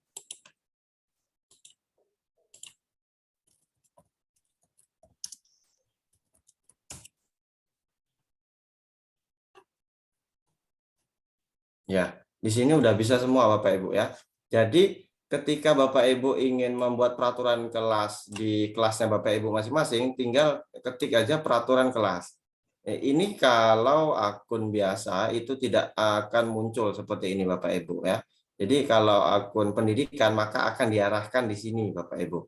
Ya, di sini udah bisa semua Bapak Ibu ya. Jadi ketika Bapak Ibu ingin membuat peraturan kelas di kelasnya Bapak Ibu masing-masing, tinggal ketik aja peraturan kelas. Ini kalau akun biasa itu tidak akan muncul seperti ini Bapak Ibu ya. Jadi kalau akun pendidikan maka akan diarahkan di sini Bapak Ibu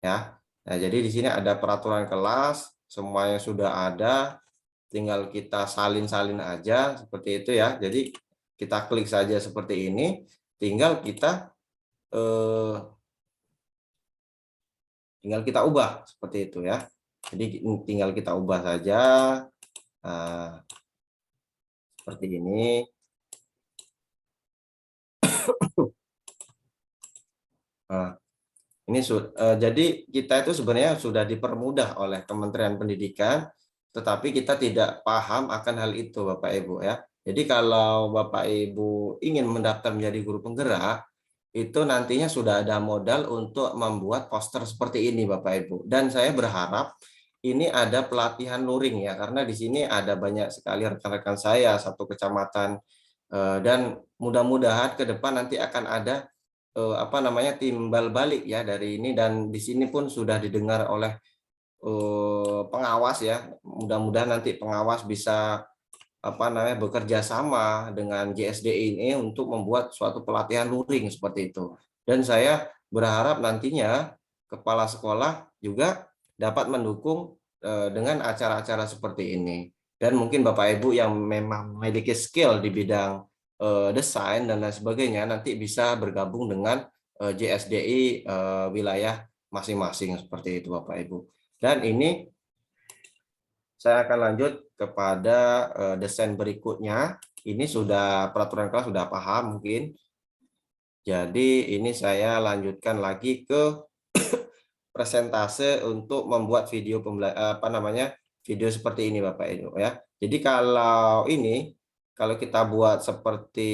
ya. Nah, jadi di sini ada peraturan kelas, semuanya sudah ada, tinggal kita salin-salin aja seperti itu ya. Jadi kita klik saja seperti ini, tinggal kita ubah seperti itu ya. Jadi tinggal kita ubah saja seperti ini. Ini jadi kita itu sebenarnya sudah dipermudah oleh Kementerian Pendidikan, tetapi kita tidak paham akan hal itu Bapak Ibu ya. Jadi kalau Bapak Ibu ingin mendaftar menjadi guru penggerak, itu nantinya sudah ada modal untuk membuat poster seperti ini Bapak Ibu. Dan saya berharap ini ada pelatihan luring ya, karena di sini ada banyak sekali rekan-rekan saya satu kecamatan, dan mudah-mudahan ke depan nanti akan ada timbal balik ya dari ini, dan di sini pun sudah didengar oleh pengawas ya. Mudah-mudahan nanti pengawas bisa bekerja sama dengan JSDI ini untuk membuat suatu pelatihan luring seperti itu. Dan saya berharap nantinya kepala sekolah juga dapat mendukung dengan acara-acara seperti ini. Dan mungkin Bapak Ibu yang memang memiliki skill di bidang desain dan lain sebagainya nanti bisa bergabung dengan JSDI wilayah masing-masing seperti itu Bapak Ibu. Dan ini saya akan lanjut kepada desain berikutnya. Ini sudah peraturan kelas sudah paham mungkin. Jadi ini saya lanjutkan lagi ke presentase untuk membuat video video seperti ini Bapak Ibu ya. Jadi kalau kita buat seperti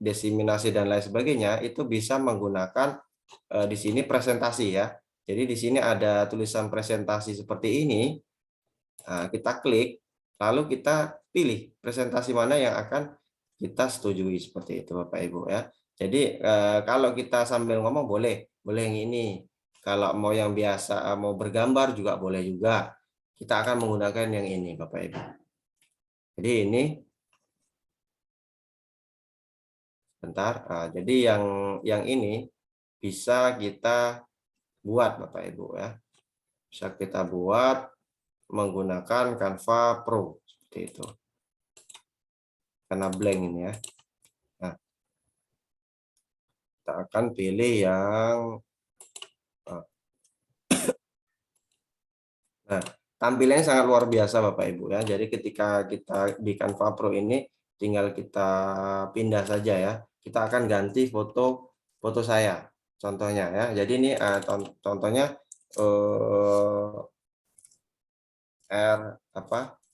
diseminasi dan lain sebagainya, itu bisa menggunakan di sini presentasi ya. Jadi di sini ada tulisan presentasi seperti ini. Nah, kita klik, lalu kita pilih presentasi mana yang akan kita setujui seperti itu Bapak Ibu ya. Jadi kalau kita sambil ngomong boleh yang ini. Kalau mau yang biasa mau bergambar juga boleh juga. Kita akan menggunakan yang ini Bapak Ibu. Jadi ini bentar. Jadi yang ini bisa kita buat Bapak Ibu ya. Bisa kita buat menggunakan Canva Pro seperti itu. Karena blank ini ya. Nah, kita akan pilih yang nah, tampilannya sangat luar biasa Bapak Ibu ya. Jadi ketika kita di Canva Pro ini tinggal kita pindah saja ya. Kita akan ganti foto saya contohnya ya. Jadi ini contohnya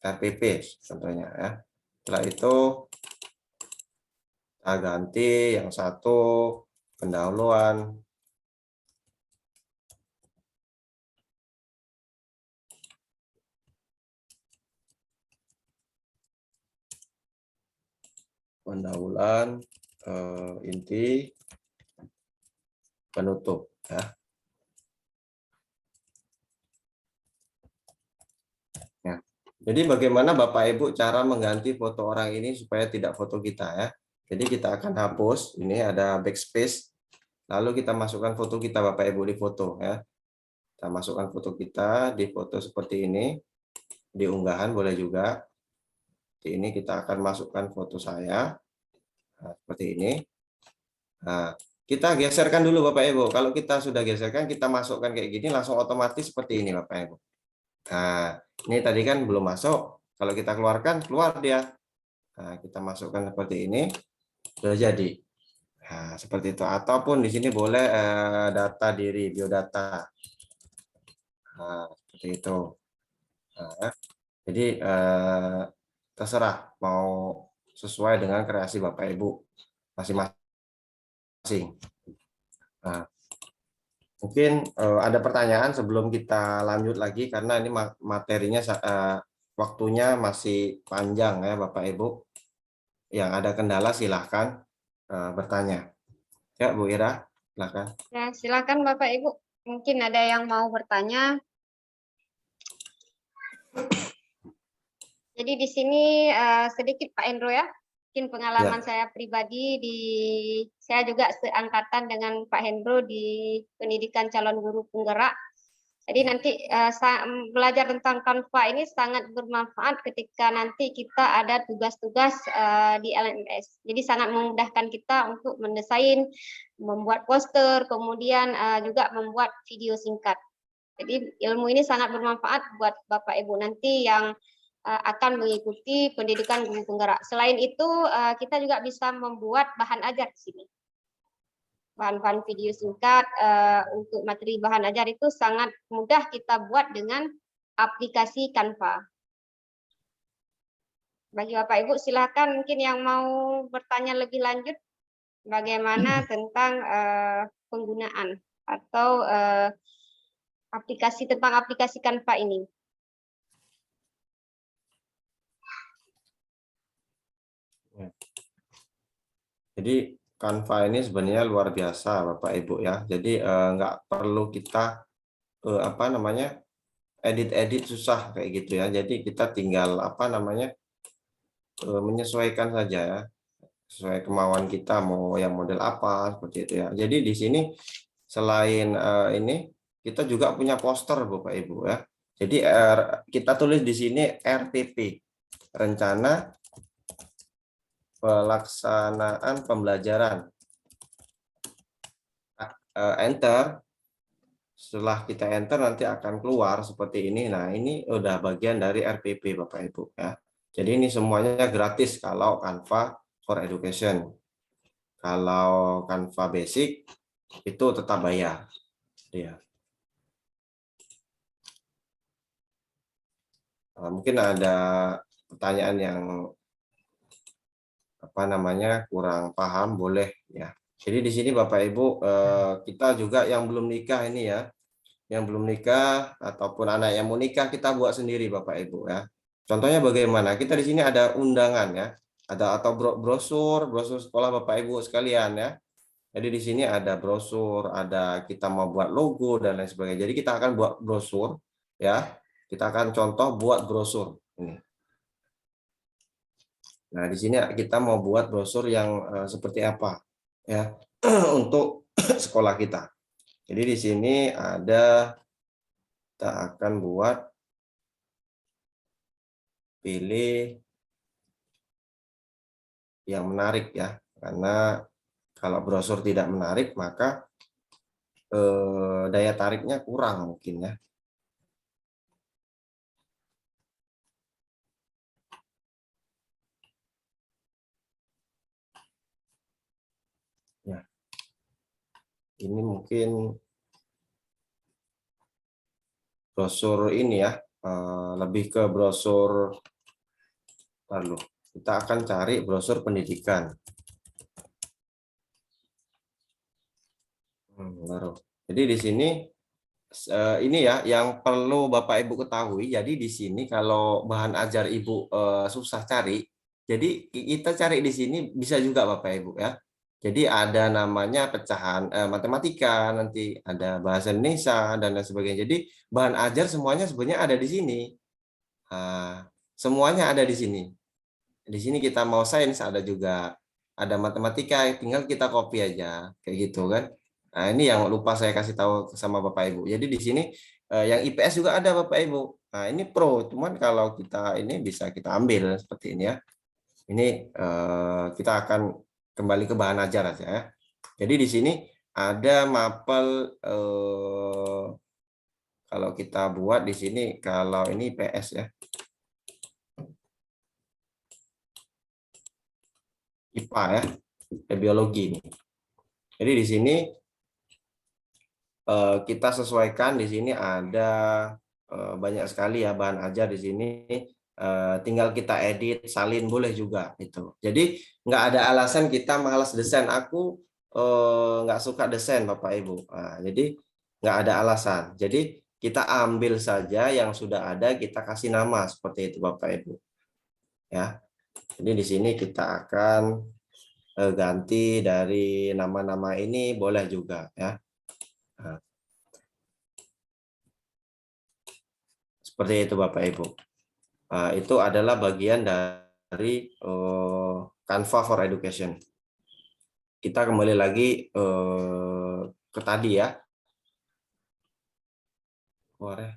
RPP contohnya ya. Setelah itu kita ganti yang satu pendahuluan. Pendahuluan inti penutup ya. Jadi bagaimana Bapak Ibu cara mengganti foto orang ini supaya tidak foto kita ya. Jadi kita akan hapus, ini ada backspace, lalu kita masukkan foto kita Bapak Ibu di foto ya. Kita masukkan foto kita di foto seperti ini, di unggahan boleh juga. Di ini kita akan masukkan foto saya, nah, seperti ini. Nah, kita geserkan dulu Bapak Ibu. Kalau kita sudah geserkan, kita masukkan kayak gini, langsung otomatis seperti ini Bapak Ibu. Nah, ini tadi kan belum masuk, Kalau kita keluarkan, keluar dia. Nah, kita masukkan seperti ini, sudah jadi. Nah, seperti itu. Ataupun di sini boleh data diri, biodata. Nah, seperti itu. Nah, jadi terserah mau sesuai dengan kreasi Bapak Ibu masing-masing. Nah, mungkin ada pertanyaan sebelum kita lanjut lagi karena ini materinya waktunya masih panjang ya Bapak Ibu. Yang ada kendala silahkan bertanya. Ya Bu Ira, silahkan. Ya, silakan Bapak Ibu. Mungkin ada yang mau bertanya. Jadi di sini sedikit Pak Hendro ya. Mungkin pengalaman saya pribadi saya juga seangkatan dengan Pak Hendro di pendidikan calon guru penggerak. Jadi nanti belajar tentang Canva ini sangat bermanfaat ketika nanti kita ada tugas-tugas di LMS. Jadi sangat memudahkan kita untuk mendesain, membuat poster, kemudian juga membuat video singkat. Jadi ilmu ini sangat bermanfaat buat Bapak Ibu nanti yang akan mengikuti pendidikan guru penggerak. Selain itu, kita juga bisa membuat bahan ajar di sini. Bahan-bahan video singkat untuk materi bahan ajar itu sangat mudah kita buat dengan aplikasi Canva. Bagi Bapak Ibu silakan mungkin yang mau bertanya lebih lanjut bagaimana tentang penggunaan atau tentang aplikasi Canva ini. Jadi Canva ini sebenarnya luar biasa Bapak Ibu ya. Jadi nggak perlu kita edit-edit susah kayak gitu ya. Jadi kita tinggal menyesuaikan saja ya. Sesuai kemauan kita mau yang model apa seperti itu ya. Jadi di sini selain ini kita juga punya poster Bapak Ibu ya. Jadi kita tulis di sini RPP, rencana pelaksanaan pembelajaran. Enter. Setelah kita enter nanti akan keluar seperti ini. Nah, ini udah bagian dari RPP Bapak Ibu ya. Jadi ini semuanya gratis kalau Canva for Education. Kalau Canva Basic itu tetap bayar. Ya. Mungkin ada pertanyaan yang kurang paham, boleh ya. Jadi di sini Bapak Ibu kita juga yang belum nikah ini ya, yang belum nikah ataupun anak yang mau nikah kita buat sendiri Bapak Ibu ya. Contohnya bagaimana? Kita di sini ada undangan ya, atau brosur sekolah Bapak Ibu sekalian ya. Jadi di sini ada brosur, ada kita mau buat logo dan lain sebagainya. Jadi kita akan buat brosur ya. Kita akan contoh buat brosur ini. Nah, di sini kita mau buat brosur yang seperti apa ya untuk sekolah kita. Jadi di sini ada kita akan buat pilih yang menarik ya. Karena kalau brosur tidak menarik maka daya tariknya kurang mungkin ya. Ya. Ini mungkin brosur ini ya, lebih ke brosur, lalu kita akan cari brosur pendidikan. Baru. Jadi di sini ini ya yang perlu Bapak Ibu ketahui. Jadi di sini kalau bahan ajar Ibu susah cari, jadi kita cari di sini bisa juga Bapak Ibu ya. Jadi ada namanya pecahan matematika, nanti ada bahasa Indonesia dan lain sebagainya. Jadi bahan ajar semuanya sebenarnya ada di sini. Semuanya ada di sini. Di sini kita mau sains ada juga, ada matematika, tinggal kita copy aja kayak gitu kan. Nah, ini yang lupa saya kasih tahu sama Bapak Ibu. Jadi di sini yang IPS juga ada Bapak Ibu. Nah, ini pro, cuman kalau kita ini bisa kita ambil seperti ini ya. Ini kita akan kembali ke bahan ajar aja ya. Jadi di sini ada mapel kalau kita buat di sini, kalau ini IPS ya. IPA ya, biologi ini. Jadi di sini kita sesuaikan, di sini ada banyak sekali ya bahan ajar di sini. Tinggal kita edit, salin boleh juga itu. Jadi nggak ada alasan kita malas desain. Aku nggak suka desain Bapak Ibu. Nah, jadi nggak ada alasan. Jadi kita ambil saja yang sudah ada, kita kasih nama seperti itu Bapak Ibu. Ya. Jadi di sini kita akan ganti dari nama-nama ini boleh juga ya. Nah, seperti itu Bapak Ibu. Itu adalah bagian dari Canva for Education. Kita kembali lagi ke tadi ya. Keluar ya.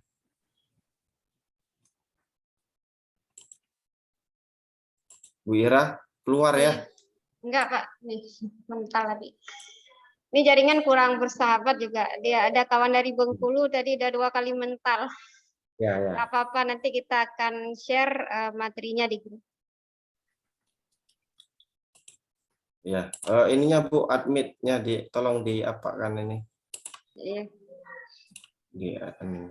Bu Ira, keluar ya. Enggak, Pak. Nih, mental tadi. Ini jaringan kurang bersahabat juga. Dia ada kawan dari Bengkulu tadi udah 2 kali mental. Ya, ya. Nggak apa-apa, nanti kita akan share materinya di grup. Ya, ininya Bu, admitnya tolong diapakan ini. Iya. Di admin.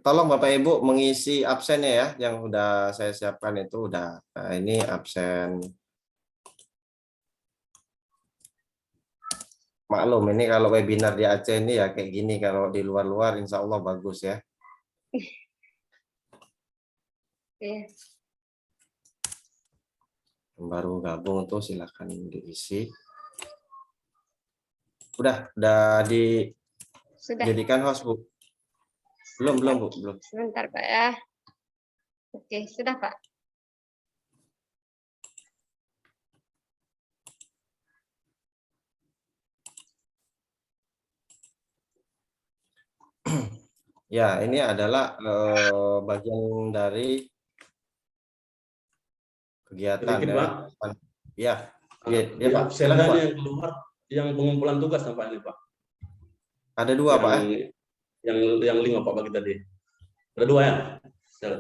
Tolong Bapak Ibu mengisi absennya ya, yang sudah saya siapkan itu udah. Nah, ini absen. Maklum ini kalau webinar di Aceh ini ya kayak gini, kalau di luar-luar insya Allah bagus ya. Iya. Yang baru gabung tuh silakan diisi. Udah Sudah. dijadikan host Bu. Belum Bu, belum. Sebentar Pak ya. Oke, sudah Pak. Ya, ini adalah bagian dari kegiatan Sedikit, ya. Pak. Ya, Di Pak. absen Silakan, tadi Pak. yang keluar yang pengumpulan tugas nampaknya Pak. Ada 2 Pak. Yang 5 Pak bagi tadi. Ada 2 ya?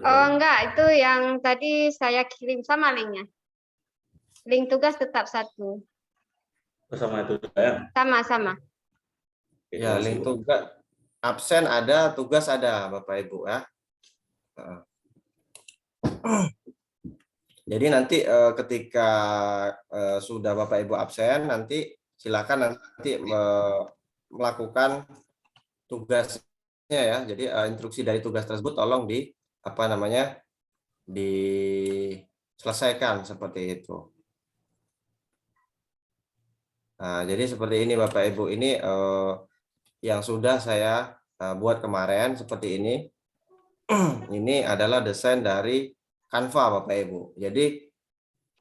Oh enggak, itu yang tadi saya kirim sama linknya. Link tugas tetap 1. Bersama itu juga ya. Sama-sama. Oke, Ya, link tugas. Absen ada, tugas ada Bapak Ibu ya. Jadi nanti ketika sudah Bapak Ibu absen, nanti silakan nanti melakukan tugasnya ya. Jadi instruksi dari tugas tersebut tolong diselesaikan seperti itu. Nah, jadi seperti ini Bapak Ibu, ini yang sudah saya buat kemarin seperti ini. Ini adalah desain dari Canva Bapak Ibu. Jadi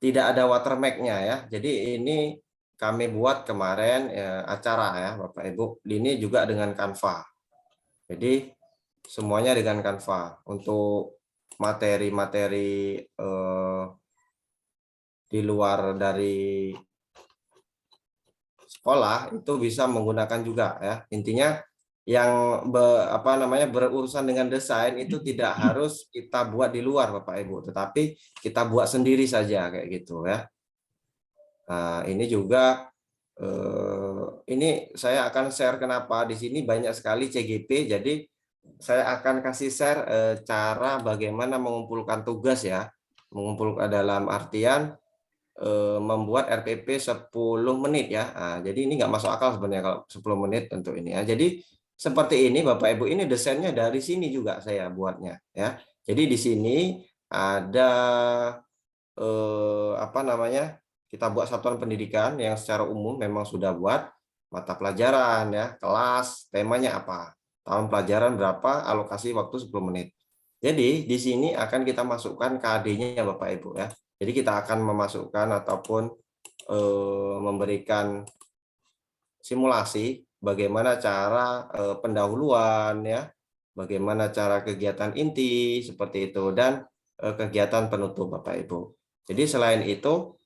tidak ada watermark-nya ya. Jadi ini kami buat kemarin acara ya Bapak Ibu. Ini juga dengan Canva. Jadi semuanya dengan Canva. Untuk materi-materi di luar dari sekolah itu bisa menggunakan juga ya. Intinya yang berurusan dengan desain itu tidak harus kita buat di luar Bapak Ibu, tetapi kita buat sendiri saja kayak gitu ya. Nah, ini juga ini saya akan share kenapa di sini banyak sekali CGP. Jadi saya akan kasih share cara bagaimana mengumpulkan tugas ya. Mengumpulkan dalam artian membuat RPP 10 menit ya. Nah, jadi ini nggak masuk akal sebenarnya kalau 10 menit untuk ini ya. Jadi seperti ini Bapak Ibu, ini desainnya dari sini juga saya buatnya ya. Jadi di sini ada kita buat satuan pendidikan yang secara umum memang sudah buat mata pelajaran ya, kelas, temanya apa, tahun pelajaran berapa, alokasi waktu 10 menit. Jadi di sini akan kita masukkan KD-nya Bapak Ibu ya. Jadi kita akan memasukkan ataupun memberikan simulasi bagaimana cara pendahuluan ya, bagaimana cara kegiatan inti seperti itu, dan kegiatan penutup Bapak Ibu. Jadi selain itu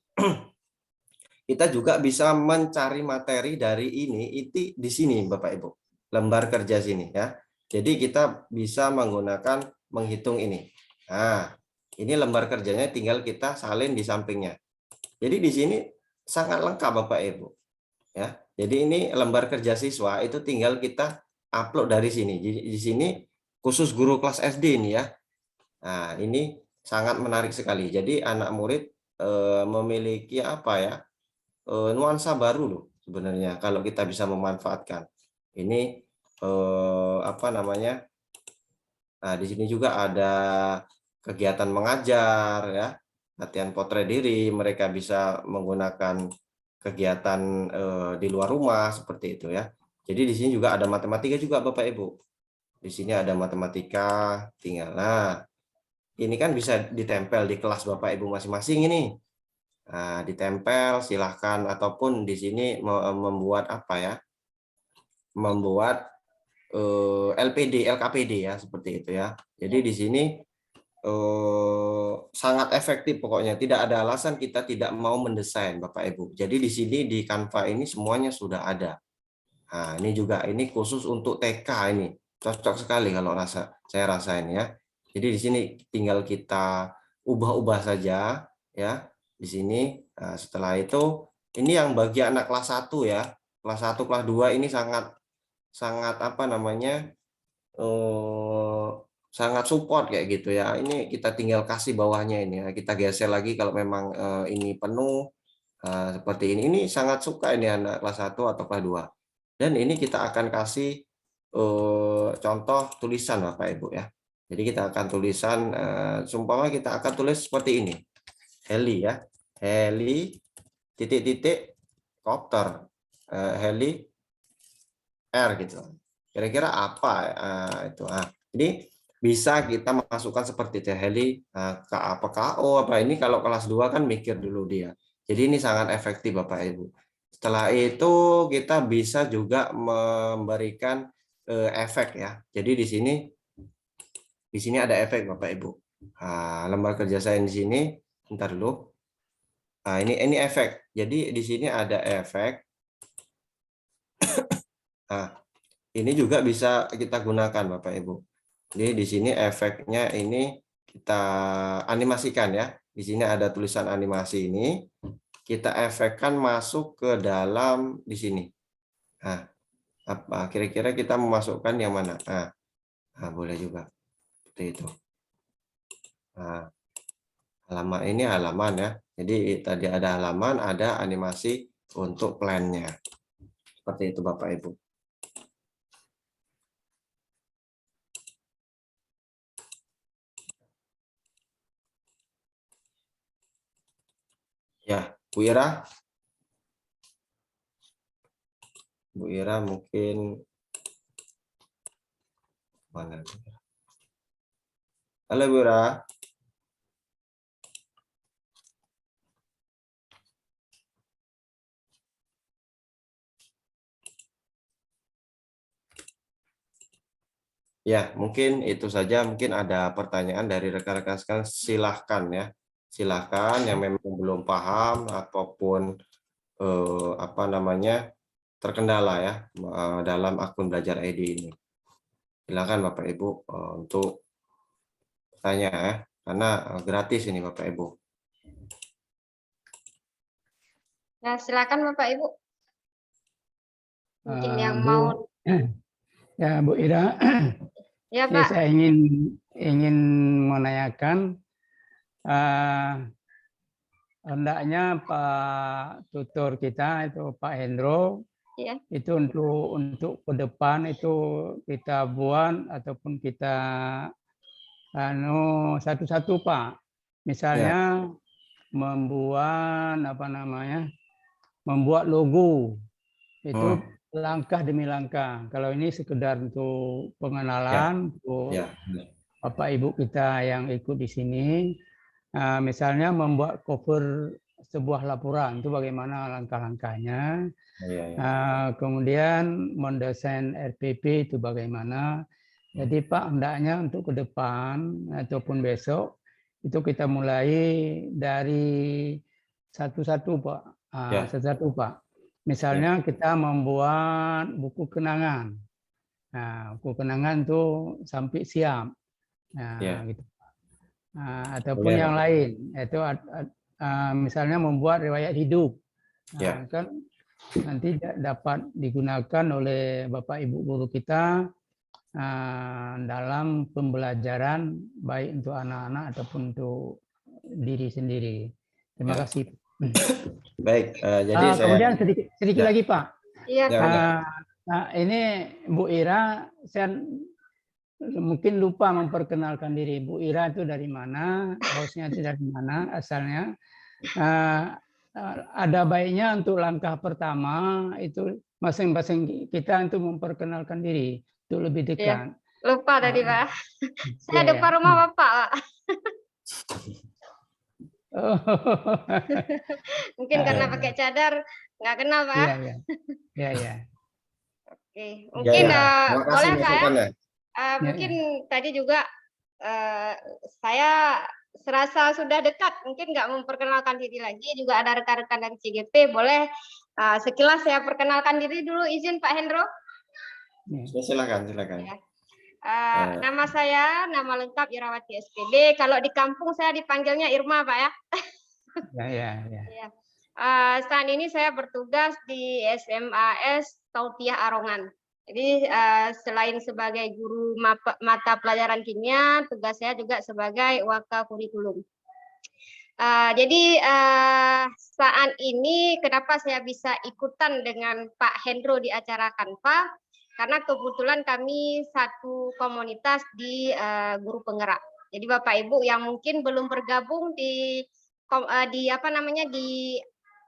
kita juga bisa mencari materi dari ini di sini Bapak Ibu, lembar kerja sini ya. Jadi kita bisa menggunakan menghitung ini. Nah, ini lembar kerjanya tinggal kita salin di sampingnya. Jadi di sini sangat lengkap Bapak Ibu. Ya, jadi ini lembar kerja siswa itu tinggal kita upload dari sini. Jadi di sini khusus guru kelas SD ini ya. Nah, ini sangat menarik sekali. Jadi anak murid memiliki apa ya? Nuansa baru loh sebenarnya kalau kita bisa memanfaatkan. Ini apa namanya? Nah, di sini juga ada kegiatan mengajar ya, latihan potret diri, mereka bisa menggunakan kegiatan di luar rumah seperti itu ya. Jadi di sini juga ada matematika juga Bapak Ibu. Di sini ada matematika, tinggal. Nah, ini kan bisa ditempel di kelas Bapak Ibu masing-masing ini. Nah, ditempel silahkan ataupun di sini membuat apa ya? Membuat LPD, LKPD ya seperti itu ya. Jadi di sini sangat efektif pokoknya. Tidak ada alasan kita tidak mau mendesain Bapak Ibu. Jadi di sini di Canva ini semuanya sudah ada. Nah, ini juga ini khusus untuk TK ini. Cocok sekali kalau saya rasain ya. Jadi di sini tinggal kita ubah-ubah saja ya. Di sini setelah itu ini yang bagi anak kelas 1 ya. Kelas 1, kelas 2 ini sangat apa namanya? Sangat support kayak gitu ya. Ini kita tinggal kasih bawahnya ini ya. Kita geser lagi kalau memang ini penuh seperti ini. Ini sangat suka ini anak kelas 1 atau kelas 2. Dan ini kita akan kasih contoh tulisan Bapak Ibu ya. Jadi kita akan tulisan seumpama kita akan tulis seperti ini. Heli ya. Heli titik-titik kopter. Heli R gitu. Kira-kira apa itu? Jadi bisa kita masukkan seperti itu heli apa KO apa ini kalau kelas 2 kan mikir dulu dia. Jadi ini sangat efektif Bapak Ibu. Setelah itu kita bisa juga memberikan efek ya. Jadi di sini ada efek Bapak Ibu. Lembar kerja saya di sini, bentar dulu. Nah, ini efek. Jadi di sini ada efek. Nah, ini juga bisa kita gunakan Bapak Ibu. Jadi di sini efeknya ini kita animasikan ya. Di sini ada tulisan animasi ini. Kita efekkan masuk ke dalam di sini. Nah, apa kira-kira kita memasukkan yang mana? Nah, boleh juga. Seperti itu. Nah, halaman ini halaman ya. Jadi tadi ada halaman, ada animasi untuk plannya. Seperti itu Bapak Ibu. Ya, Bu Ira. Bu Ira mungkin mana? Halo Bu Ira. Ya, mungkin itu saja. Mungkin ada pertanyaan dari rekan-rekan sekalian. Silahkan ya. Silahkan yang memang belum paham ataupun apa namanya terkendala ya dalam akun Belajar ID ini. Silakan Bapak Ibu untuk tanya ya, karena gratis ini Bapak Ibu. Nah, silakan Bapak Ibu. Mungkin yang Bu, mau. ya Bu Ira, Ya ini Pak. saya ingin menanyakan hendaknya Pak tutor kita itu Pak Hendro Ya. itu untuk ke depan itu kita buat ataupun kita satu-satu Pak. Misalnya membuat apa namanya? Membuat logo. Itu langkah demi langkah. Kalau ini sekedar untuk pengenalan untuk Bapak Ibu kita yang ikut di sini. Misalnya membuat cover sebuah laporan itu bagaimana langkah-langkahnya. Kemudian mendesain RPP itu bagaimana. Jadi Pak, hendaknya untuk ke depan ataupun besok itu kita mulai dari satu-satu Pak. Satu-satu Pak. Misalnya kita membuat buku kenangan. Nah, buku kenangan itu sampai siap. Nah, gitu. Ataupun yang lain, itu misalnya membuat riwayat hidup. Ya. Kan nanti dapat digunakan oleh Bapak Ibu guru kita dalam pembelajaran baik untuk anak-anak ataupun untuk diri sendiri. Terima Ya. kasih. Baik, jadi saya kemudian sedikit Ya. lagi Pak. Iya, Ya, Pak. udah. Ini Bu Ira, saya mungkin lupa memperkenalkan diri. Bu Ira itu dari mana? Hostnya itu dari mana asalnya? Ada baiknya untuk langkah pertama itu masing-masing kita untuk memperkenalkan diri itu lebih dekat. Lupa tadi, Pak. Saya Ya, depan ya. rumah Bapak, Pak. Oh. Mungkin karena pakai cadar nggak kenal, Pak. Iya, iya. Iya, iya. Oke, Ya, mungkin ya. Terima kasih boleh Pak ya? masukannya. Mungkin tadi juga saya serasa sudah dekat, mungkin nggak memperkenalkan diri lagi. Juga ada rekan-rekan dari CGP, boleh sekilas saya perkenalkan diri dulu, izin Pak Hendro. Ya, silakan. Ya. Nama saya, nama lengkap Irawati SPD. Kalau di kampung saya dipanggilnya Irma, Pak ya. Ya. Saat ini saya bertugas di SMAS Taufiah Arongan. Jadi selain sebagai guru mata pelajaran kimia, tugas saya juga sebagai waka kurikulum. Jadi saat ini kenapa saya bisa ikutan dengan Pak Hendro di acara Kanva? Karena kebetulan kami satu komunitas di guru penggerak. Jadi Bapak Ibu yang mungkin belum bergabung di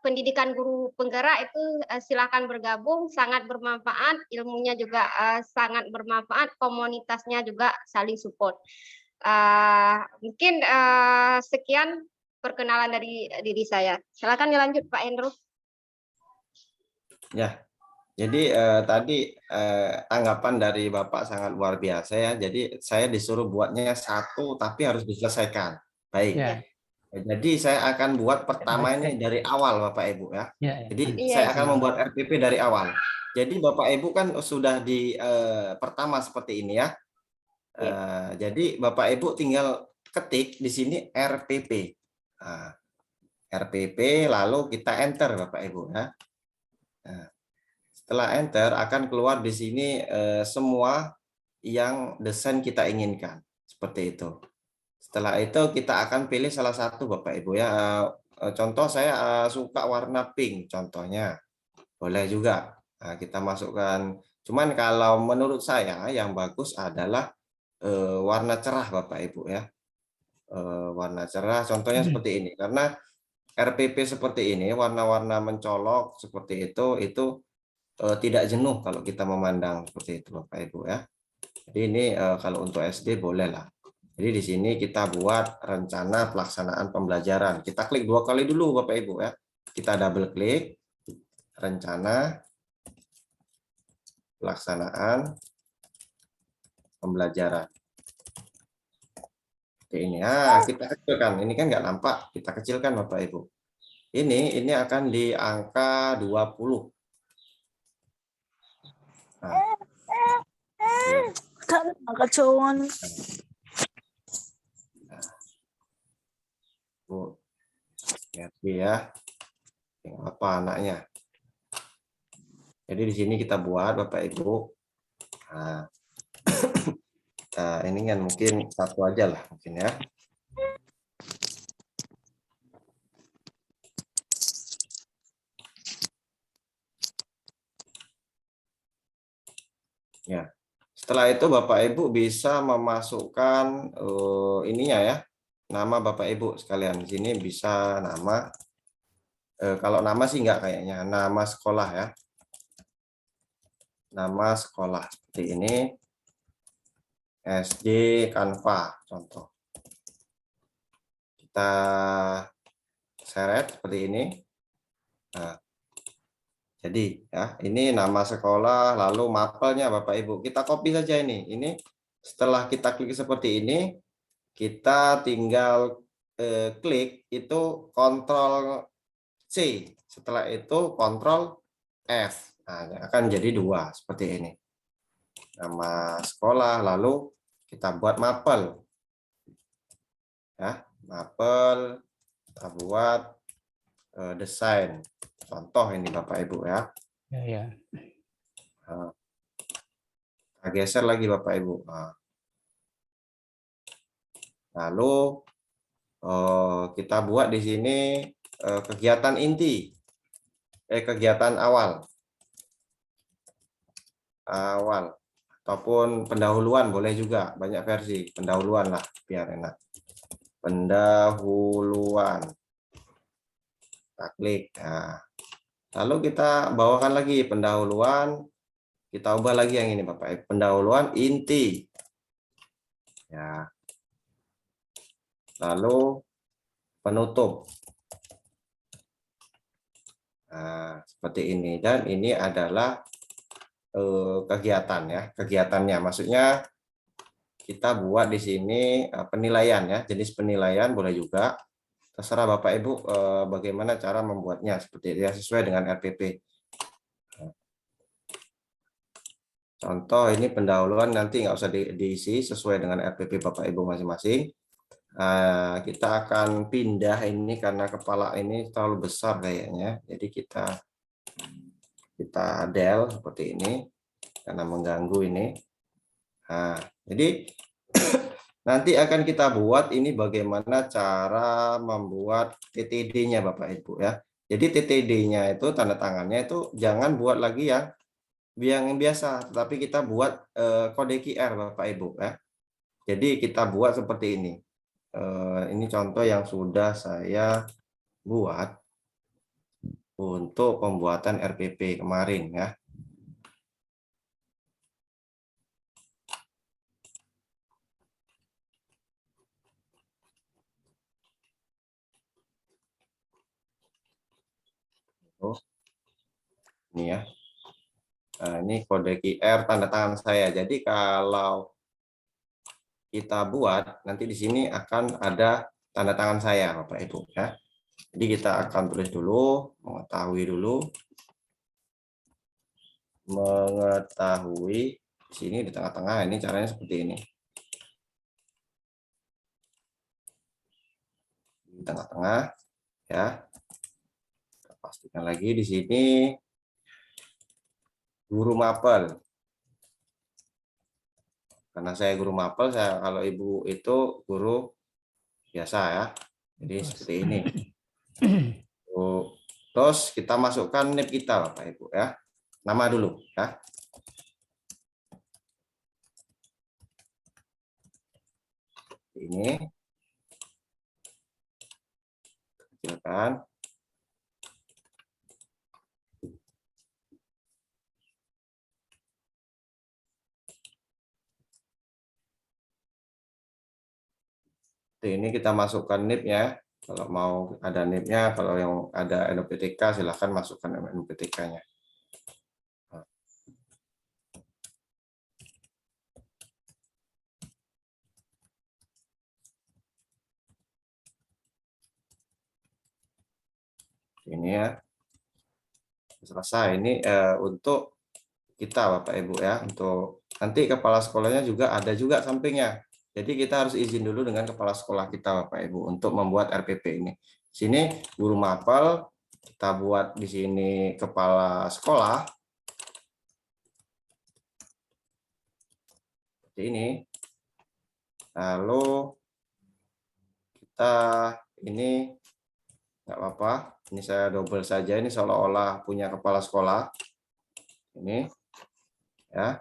pendidikan guru penggerak itu silakan bergabung, sangat bermanfaat, ilmunya juga sangat bermanfaat, komunitasnya juga saling support. Mungkin sekian perkenalan dari diri saya. Silakan dilanjut Pak Hendro. Ya, jadi tadi tanggapan dari Bapak sangat luar biasa ya. Jadi saya disuruh buatnya satu, tapi harus diselesaikan. Baik. Ya. Jadi saya akan buat pertama ini dari awal Bapak Ibu ya. Jadi saya akan membuat RPP dari awal. Jadi Bapak Ibu kan sudah di pertama seperti ini ya. Jadi Bapak Ibu tinggal ketik di sini RPP. RPP lalu kita enter Bapak Ibu ya. Setelah enter akan keluar di sini semua yang desain kita inginkan. Seperti itu. Setelah itu kita akan pilih salah satu Bapak Ibu ya. Contoh saya suka warna pink contohnya. Boleh juga. Nah, kita masukkan. Cuman kalau menurut saya yang bagus adalah warna cerah Bapak Ibu ya. Warna cerah contohnya seperti ini. Karena RPP seperti ini warna-warna mencolok seperti itu tidak jenuh kalau kita memandang seperti itu Bapak Ibu ya. Jadi ini kalau untuk SD boleh lah. Jadi di sini kita buat rencana pelaksanaan pembelajaran. Kita klik 2 kali dulu Bapak Ibu ya. Kita double klik rencana pelaksanaan pembelajaran. Oke, ini kita kecilkan. Ini kan nggak nampak. Kita kecilkan Bapak Ibu. Ini akan di angka 20. Angkat cowok. Ngerti ya. Apa anaknya? Jadi di sini kita buat Bapak Ibu. Nah, ini kan mungkin satu aja lah mungkin ya. Ya. Setelah itu Bapak Ibu bisa memasukkan ininya ya. Nama Bapak Ibu sekalian. Di sini bisa nama kalau nama sih enggak kayaknya, nama sekolah ya. Nama sekolah seperti ini. SD Kanva contoh. Kita seret seperti ini. Nah, jadi ya, ini nama sekolah lalu mapelnya Bapak Ibu. Kita copy saja ini. Ini setelah kita klik seperti ini, kita tinggal klik itu Ctrl C. Setelah itu Ctrl F. Nah, akan jadi 2 seperti ini. Nama sekolah lalu kita buat mapel. Ya, mapel kita buat desain. Contoh ini Bapak Ibu ya. Ya. Kita geser lagi Bapak Ibu. Lalu kita buat di sini kegiatan inti, kegiatan awal ataupun pendahuluan boleh juga, banyak versi. Pendahuluan lah biar enak. Pendahuluan. Kita klik. Nah, lalu kita bawakan lagi pendahuluan. Kita ubah lagi yang ini Bapak. Pendahuluan inti. Ya. Lalu penutup. Nah, seperti ini. Dan ini adalah kegiatan ya, kegiatannya. Maksudnya kita buat di sini penilaian ya, jenis penilaian boleh juga. Terserah Bapak Ibu bagaimana cara membuatnya seperti ya, sesuai dengan RPP. Contoh ini pendahuluan nanti nggak usah diisi, sesuai dengan RPP Bapak Ibu masing-masing. Kita akan pindah ini karena kepala ini terlalu besar kayaknya. Jadi kita del seperti ini karena mengganggu ini. Nah, jadi nanti akan kita buat ini bagaimana cara membuat TTD-nya Bapak Ibu ya. Jadi TTD-nya itu tanda tangannya itu jangan buat lagi yang biasa, tetapi kita buat kode QR Bapak Ibu ya. Jadi kita buat seperti ini. Ini contoh yang sudah saya buat untuk pembuatan RPP kemarin ya. Ini ya. Nah, ini kode QR tanda tangan saya. Jadi kalau kita buat nanti di sini akan ada tanda tangan saya Bapak Ibu ya. Jadi kita akan tulis dulu, mengetahui dulu. Mengetahui di sini di tengah-tengah, ini caranya seperti ini. Di tengah-tengah ya. Kita pastikan lagi di sini guru mapel. Karena saya guru mapel, kalau Ibu itu guru biasa ya. Jadi seperti ini. Terus kita masukkan NIP kita Bapak Ibu ya. Nama dulu ya. Ini kecilkan. Ini kita masukkan NIP-nya. Kalau mau ada NIP-nya, kalau yang ada NPTK silahkan masukkan NPTK-nya. Ini ya. Selesai. Ini untuk kita Bapak Ibu ya. Untuk nanti kepala sekolahnya juga ada juga sampingnya. Jadi kita harus izin dulu dengan kepala sekolah kita Bapak Ibu untuk membuat RPP ini. Sini guru mapel, kita buat di sini kepala sekolah. Seperti ini. Lalu kita ini nggak apa-apa. Ini saya double saja. Ini seolah-olah punya kepala sekolah. Ini ya.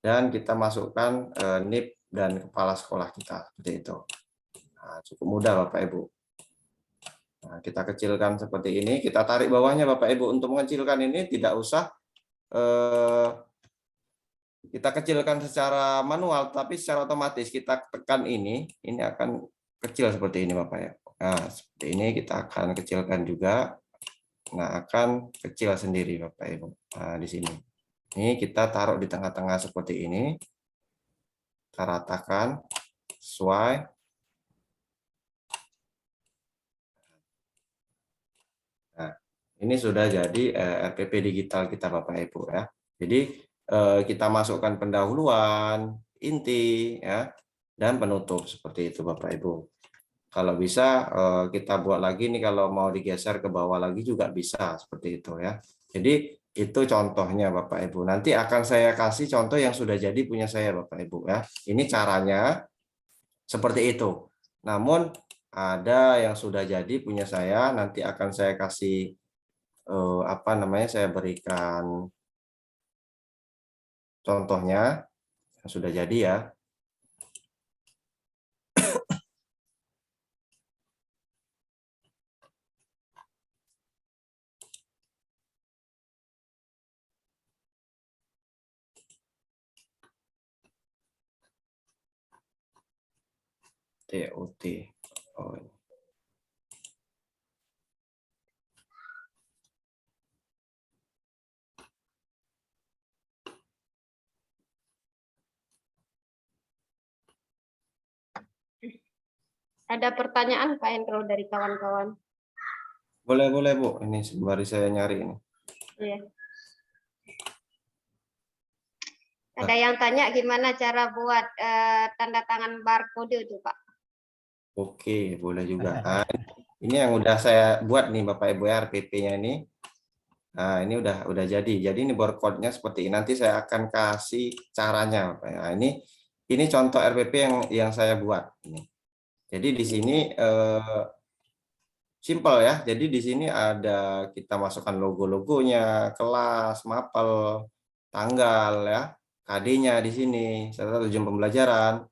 Dan kita masukkan NIP dan kepala sekolah kita seperti itu. Nah, cukup mudah Bapak Ibu. Nah, kita kecilkan seperti ini. Kita tarik bawahnya Bapak Ibu. Untuk mengecilkan ini tidak usah kita kecilkan secara manual, tapi secara otomatis kita tekan ini akan kecil seperti ini Bapak ya. Nah, seperti ini kita akan kecilkan juga. Nah, akan kecil sendiri Bapak Ibu. Nah, di sini. Ini kita taruh di tengah-tengah seperti ini. Kita ratakan sesuai. Nah, ini sudah jadi RPP digital kita Bapak Ibu ya. Jadi kita masukkan pendahuluan, inti ya, dan penutup seperti itu Bapak Ibu. Kalau bisa kita buat lagi nih, kalau mau digeser ke bawah lagi juga bisa seperti itu ya. Jadi itu contohnya Bapak Ibu. Nanti akan saya kasih contoh yang sudah jadi punya saya Bapak Ibu ya. Ini caranya seperti itu. Namun ada yang sudah jadi punya saya, nanti akan saya kasih apa namanya, saya berikan contohnya yang sudah jadi ya. TOT. Oh. Ada pertanyaan Pak Hendro dari kawan-kawan? Boleh Bu. Ini sembari saya nyari ini. Iya. Ada yang tanya gimana cara buat tanda tangan barcode itu Pak? Oke, boleh juga. Nah, ini yang udah saya buat nih Bapak Ibu ya, RPP-nya ini. Nah, ini udah jadi. Jadi ini barcode-nya seperti ini. Nanti saya akan kasih caranya. Nah, ini contoh RPP yang saya buat. Jadi di sini simple ya. Jadi di sini ada, kita masukkan logo-logonya, kelas, mapel, tanggal ya, KD-nya di sini, serta tujuan pembelajaran,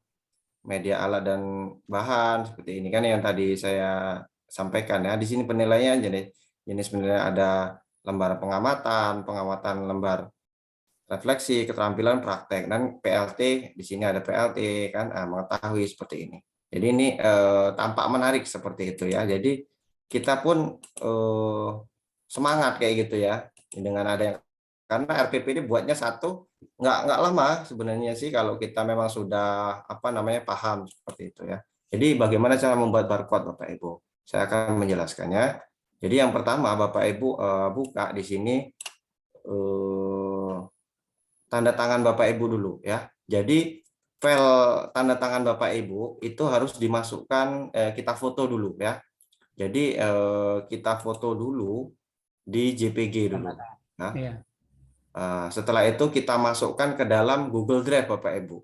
media alat dan bahan seperti ini kan yang tadi saya sampaikan ya. Di sini penilaian, jadi jenis penilaian ada lembar pengamatan lembar refleksi, keterampilan praktek, dan PLT. Di sini ada PLT kan, mengetahui seperti ini. Jadi ini tampak menarik seperti itu ya. Jadi kita pun semangat kayak gitu ya dengan ada yang, karena RPP ini buatnya satu nggak lama sebenarnya sih kalau kita memang sudah apa namanya paham seperti itu ya. Jadi bagaimana cara membuat barcode Bapak Ibu? Saya akan menjelaskannya. Jadi yang pertama Bapak Ibu buka di sini tanda tangan Bapak Ibu dulu ya. Jadi file tanda tangan Bapak Ibu itu harus dimasukkan, kita foto dulu ya. Jadi kita foto dulu di JPG dulu. Nah, Iya. setelah itu kita masukkan ke dalam Google Drive Bapak Ibu.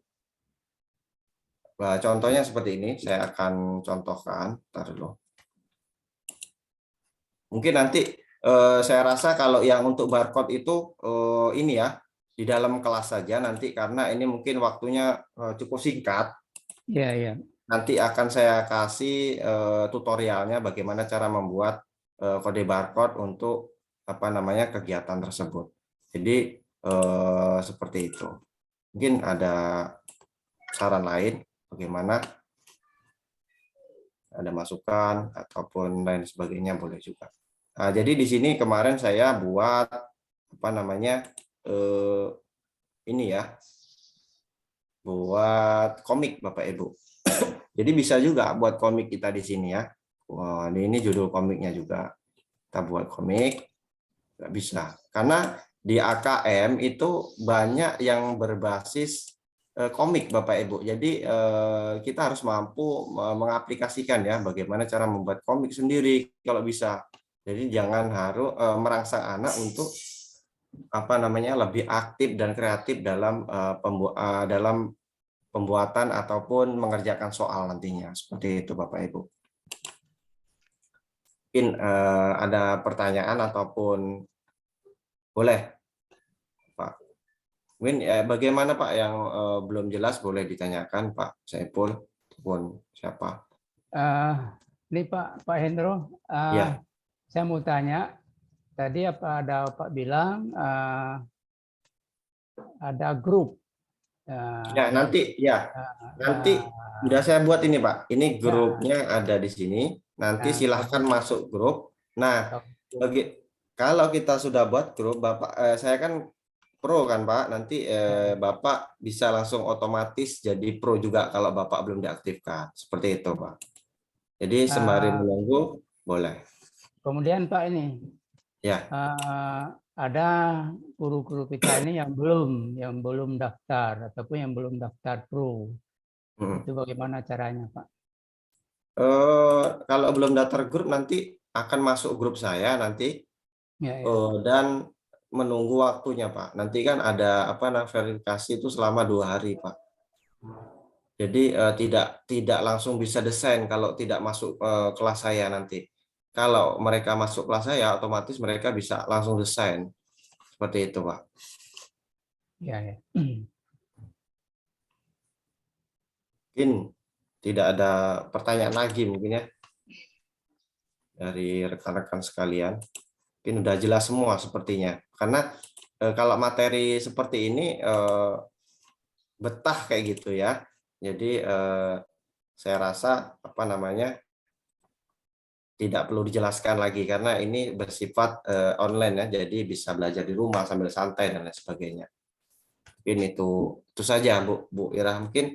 Nah, contohnya seperti ini, saya akan contohkan. Ntar dulu. Mungkin nanti saya rasa kalau yang untuk barcode itu ini ya, di dalam kelas saja nanti, karena ini mungkin waktunya cukup singkat. Iya, iya. Nanti akan saya kasih tutorialnya bagaimana cara membuat kode barcode untuk apa namanya kegiatan tersebut. Jadi seperti itu. Mungkin ada saran lain bagaimana, ada masukan ataupun lain sebagainya boleh juga. Nah, jadi di sini kemarin saya buat apa namanya ini ya, buat komik Bapak Ibu. Jadi bisa juga buat komik kita di sini ya. Wah, ini judul komiknya juga. Kita buat komik, nggak bisa. Karena di AKM itu banyak yang berbasis komik Bapak Ibu. Jadi kita harus mampu mengaplikasikan ya bagaimana cara membuat komik sendiri kalau bisa. Jadi jangan harus merangsang anak untuk apa namanya lebih aktif dan kreatif dalam dalam pembuatan ataupun mengerjakan soal nantinya. Seperti itu Bapak Ibu. Mungkin ada pertanyaan ataupun boleh Pak. Mungkin bagaimana Pak yang belum jelas boleh ditanyakan Pak Saiful ataupun siapa. Ini Pak Hendro, Ya. saya mau tanya. Tadi ada Pak bilang ada grup. Ya nanti udah saya buat ini Pak. Ini grupnya ada di sini. Nanti silahkan masuk grup. Nah, kalau kita sudah buat grup, Bapak, saya kan pro kan Pak. Nanti Bapak bisa langsung otomatis jadi pro juga kalau Bapak belum diaktifkan. Seperti itu Pak. Jadi sembari menunggu boleh. Kemudian Pak ini, ya ada guru-guru kita ini yang belum daftar ataupun yang belum daftar pro. Itu bagaimana caranya Pak? Kalau belum daftar grup nanti akan masuk grup saya nanti Ya, ya. dan menunggu waktunya, Pak. Nanti kan ada verifikasi itu selama 2 hari, Pak. Jadi tidak langsung bisa desain kalau tidak masuk kelas saya nanti. Kalau mereka masuk kelas saya, otomatis mereka bisa langsung desain. Seperti itu, Pak. Ya, ya. Mungkin tidak ada pertanyaan lagi mungkin ya dari rekan-rekan sekalian. Mungkin udah jelas semua sepertinya. Karena kalau materi seperti ini betah kayak gitu ya. Jadi saya rasa tidak perlu dijelaskan lagi karena ini bersifat online ya. Jadi bisa belajar di rumah sambil santai dan lain sebagainya. Mungkin itu saja Bu Ira. Mungkin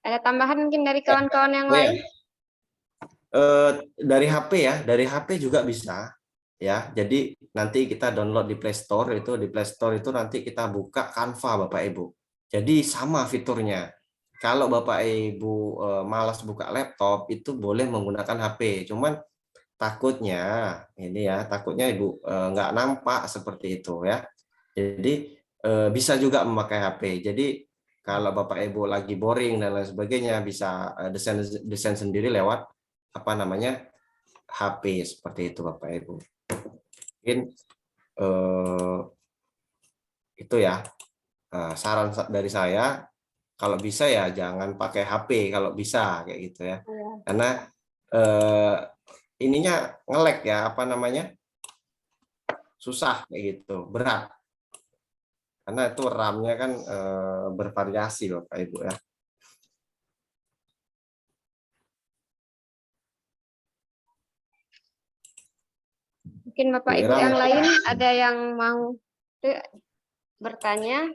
Ada tambahan mungkin dari kawan-kawan yang oh ya, lain? dari HP ya, dari HP juga bisa ya. Jadi nanti kita download di Play Store itu nanti kita buka Canva Bapak Ibu. Jadi sama fiturnya. Kalau Bapak Ibu malas buka laptop itu boleh menggunakan HP. Cuman takutnya Ibu nggak nampak seperti itu ya. Jadi bisa juga memakai HP. Jadi kalau Bapak Ibu lagi boring dan lain sebagainya bisa desain sendiri lewat HP seperti itu Bapak Ibu. Mungkin itu ya saran dari saya. Kalau bisa ya jangan pakai HP kalau bisa kayak gitu ya. Karena ininya nge-lag ya susah kayak gitu, berat. Karena itu RAM-nya kan bervariasi Bapak Ibu ya. Mungkin Bapak Ibu yang lain ada yang mau bertanya?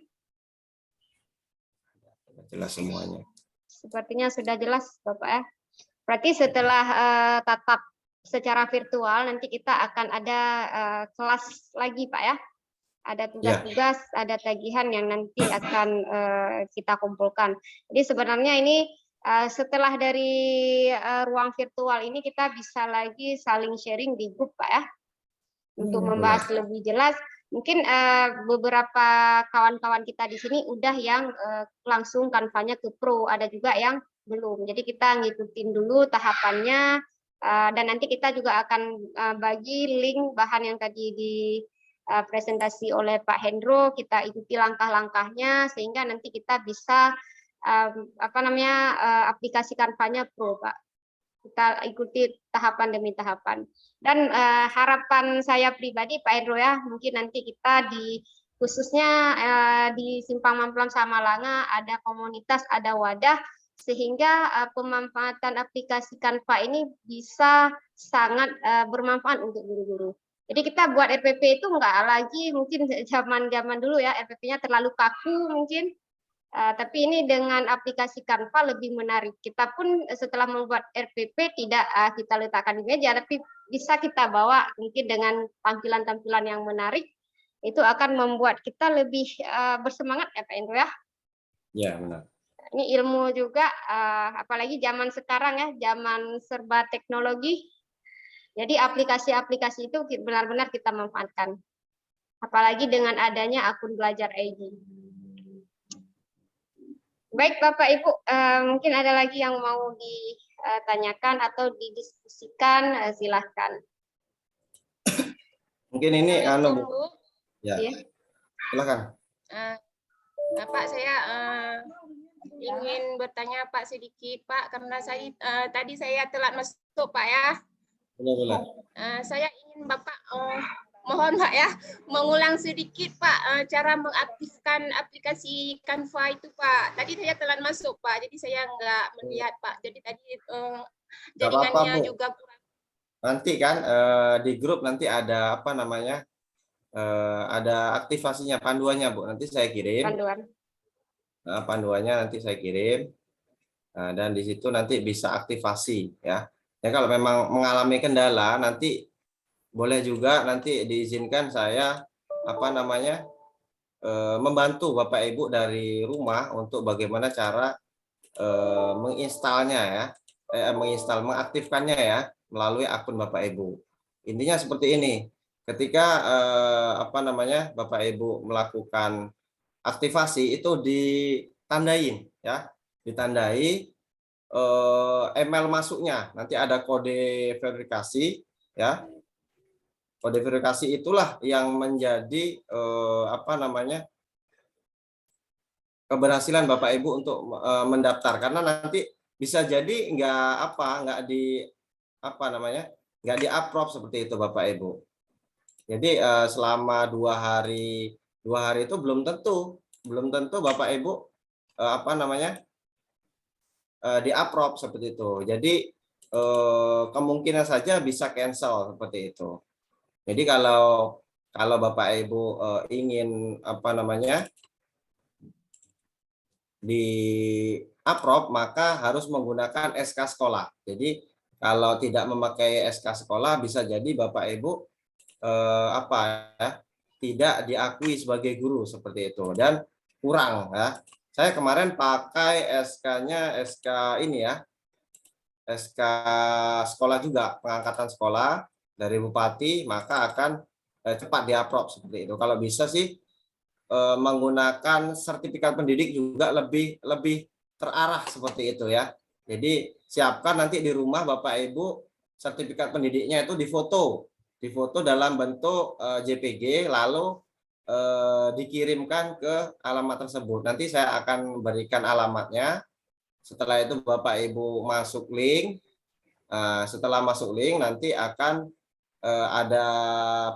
Jelas semuanya. Sepertinya sudah jelas Bapak ya. Berarti setelah tatap secara virtual nanti kita akan ada kelas lagi Pak ya. Ada tugas-tugas, ada tagihan yang nanti akan kita kumpulkan. Jadi sebenarnya ini setelah dari ruang virtual ini kita bisa lagi saling sharing di grup Pak ya. Untuk membahas lebih jelas. Mungkin beberapa kawan-kawan kita di sini udah yang langsung Canva-nya ke Pro, ada juga yang belum. Jadi kita ngikutin dulu tahapannya dan nanti kita juga akan bagi link bahan yang tadi di presentasi oleh Pak Hendro, kita ikuti langkah-langkahnya sehingga nanti kita bisa aplikasi Canva-nya Pro, Pak. Kita ikuti tahapan demi tahapan. Dan harapan saya pribadi Pak Hendro ya, mungkin nanti kita khususnya di Simpang Mamplang Samalanga ada komunitas, ada wadah, sehingga pemanfaatan aplikasi Canva ini bisa sangat bermanfaat untuk guru-guru. Jadi kita buat RPP itu enggak lagi mungkin zaman-zaman dulu ya, RPP-nya terlalu kaku mungkin. Tapi ini dengan aplikasi Canva lebih menarik. Kita pun setelah membuat RPP tidak kita letakkan di meja, tapi bisa kita bawa mungkin dengan tampilan-tampilan yang menarik. Itu akan membuat kita lebih bersemangat ya Pak Indro ya. Ya benar. Ini ilmu juga, apalagi zaman sekarang ya, zaman serba teknologi. Jadi aplikasi-aplikasi itu benar-benar kita manfaatkan. Apalagi dengan adanya akun belajar IG. Baik Bapak Ibu, mungkin ada lagi yang mau ditanyakan atau didiskusikan, silahkan. Mungkin ini Bu. Ya. Silakan. Pak, saya ingin bertanya Pak sedikit Pak, karena saya tadi saya telat masuk Pak ya. Boleh. Saya ingin Bapak mohon Pak ya, mengulang sedikit Pak cara mengaktifkan aplikasi Canva itu Pak. Tadi saya telat masuk Pak, jadi saya nggak melihat Pak. Jadi tadi jaringannya juga kurang. Nanti kan di grup nanti ada ada aktivasinya, panduannya Bu. Nanti saya kirim. Panduannya nanti saya kirim. Dan di situ nanti bisa aktivasi ya. Ya kalau memang mengalami kendala nanti boleh juga nanti diizinkan saya membantu Bapak Ibu dari rumah untuk bagaimana cara menginstalnya ya. mengaktifkannya ya melalui akun Bapak Ibu. Intinya seperti ini. Ketika Bapak Ibu melakukan aktivasi itu ditandain ya, ditandai email masuknya. Nanti ada kode verifikasi ya. Kode verifikasi itulah yang menjadi keberhasilan Bapak Ibu untuk mendaftar, karena nanti bisa jadi nggak di approve seperti itu Bapak Ibu. Jadi selama 2 hari itu belum tentu Bapak Ibu di approve seperti itu. Jadi kemungkinan saja bisa cancel seperti itu. Jadi kalau Bapak Ibu ingin di approve, maka harus menggunakan SK sekolah. Jadi kalau tidak memakai SK sekolah, bisa jadi Bapak Ibu tidak diakui sebagai guru seperti itu, dan kurang ya. Saya kemarin pakai SK-nya SK sekolah juga, pengangkatan sekolah dari Bupati, maka akan cepat di-approve seperti itu. Kalau bisa sih menggunakan sertifikat pendidik juga lebih terarah seperti itu ya. Jadi siapkan nanti di rumah Bapak Ibu sertifikat pendidiknya itu difoto dalam bentuk JPG, lalu dikirimkan ke alamat tersebut. Nanti saya akan berikan alamatnya. Setelah itu Bapak Ibu masuk link. Setelah masuk link nanti akan ada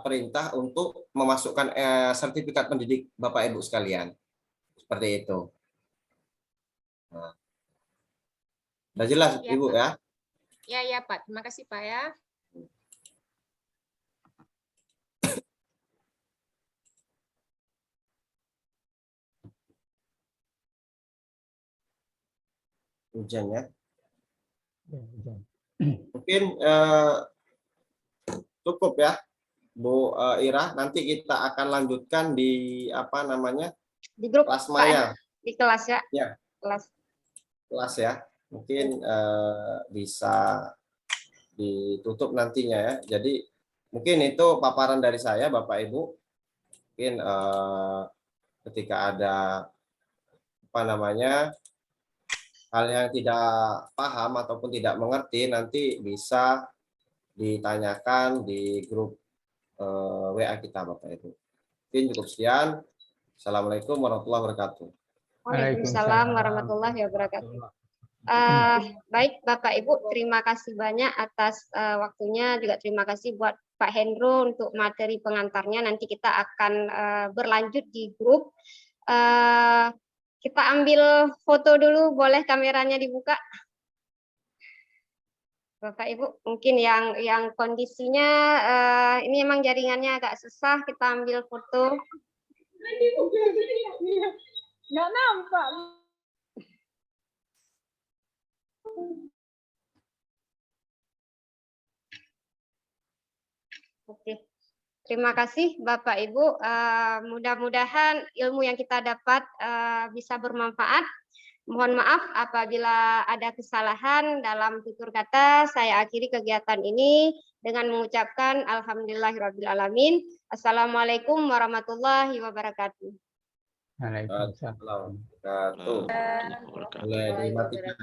perintah untuk memasukkan sertifikat pendidik Bapak Ibu sekalian. Seperti itu. Nah, sudah jelas Ya, Ibu Pak. ya? Ya Pak. Terima kasih Pak ya. Hujan ya. Ya. Mungkin cukup ya Bu Ira. Nanti kita akan lanjutkan di Di grup kelas Pak, maya. di kelas ya. Ya. Kelas ya. Mungkin bisa ditutup nantinya ya. Jadi mungkin itu paparan dari saya Bapak Ibu. Mungkin ketika ada hal yang tidak paham ataupun tidak mengerti, nanti bisa ditanyakan di grup WA kita Bapak Ibu. Mungkin cukup sekian. Assalamualaikum warahmatullahi wabarakatuh. Waalaikumsalam warahmatullahi wabarakatuh. Baik Bapak Ibu, terima kasih banyak atas waktunya, juga terima kasih buat Pak Hendro untuk materi pengantarnya. Nanti kita akan berlanjut di grup. Kita ambil foto dulu, boleh kameranya dibuka? Bapak Ibu, mungkin yang kondisinya ini emang jaringannya agak susah, kita ambil foto. Nggak nampak. Oke. Terima kasih Bapak Ibu. Mudah-mudahan ilmu yang kita dapat bisa bermanfaat. Mohon maaf apabila ada kesalahan dalam tutur kata. Saya akhiri kegiatan ini dengan mengucapkan alhamdulillahirrabbilalamin. Assalamualaikum warahmatullahi wabarakatuh. Waalaikumsalam. Boleh dimatikan.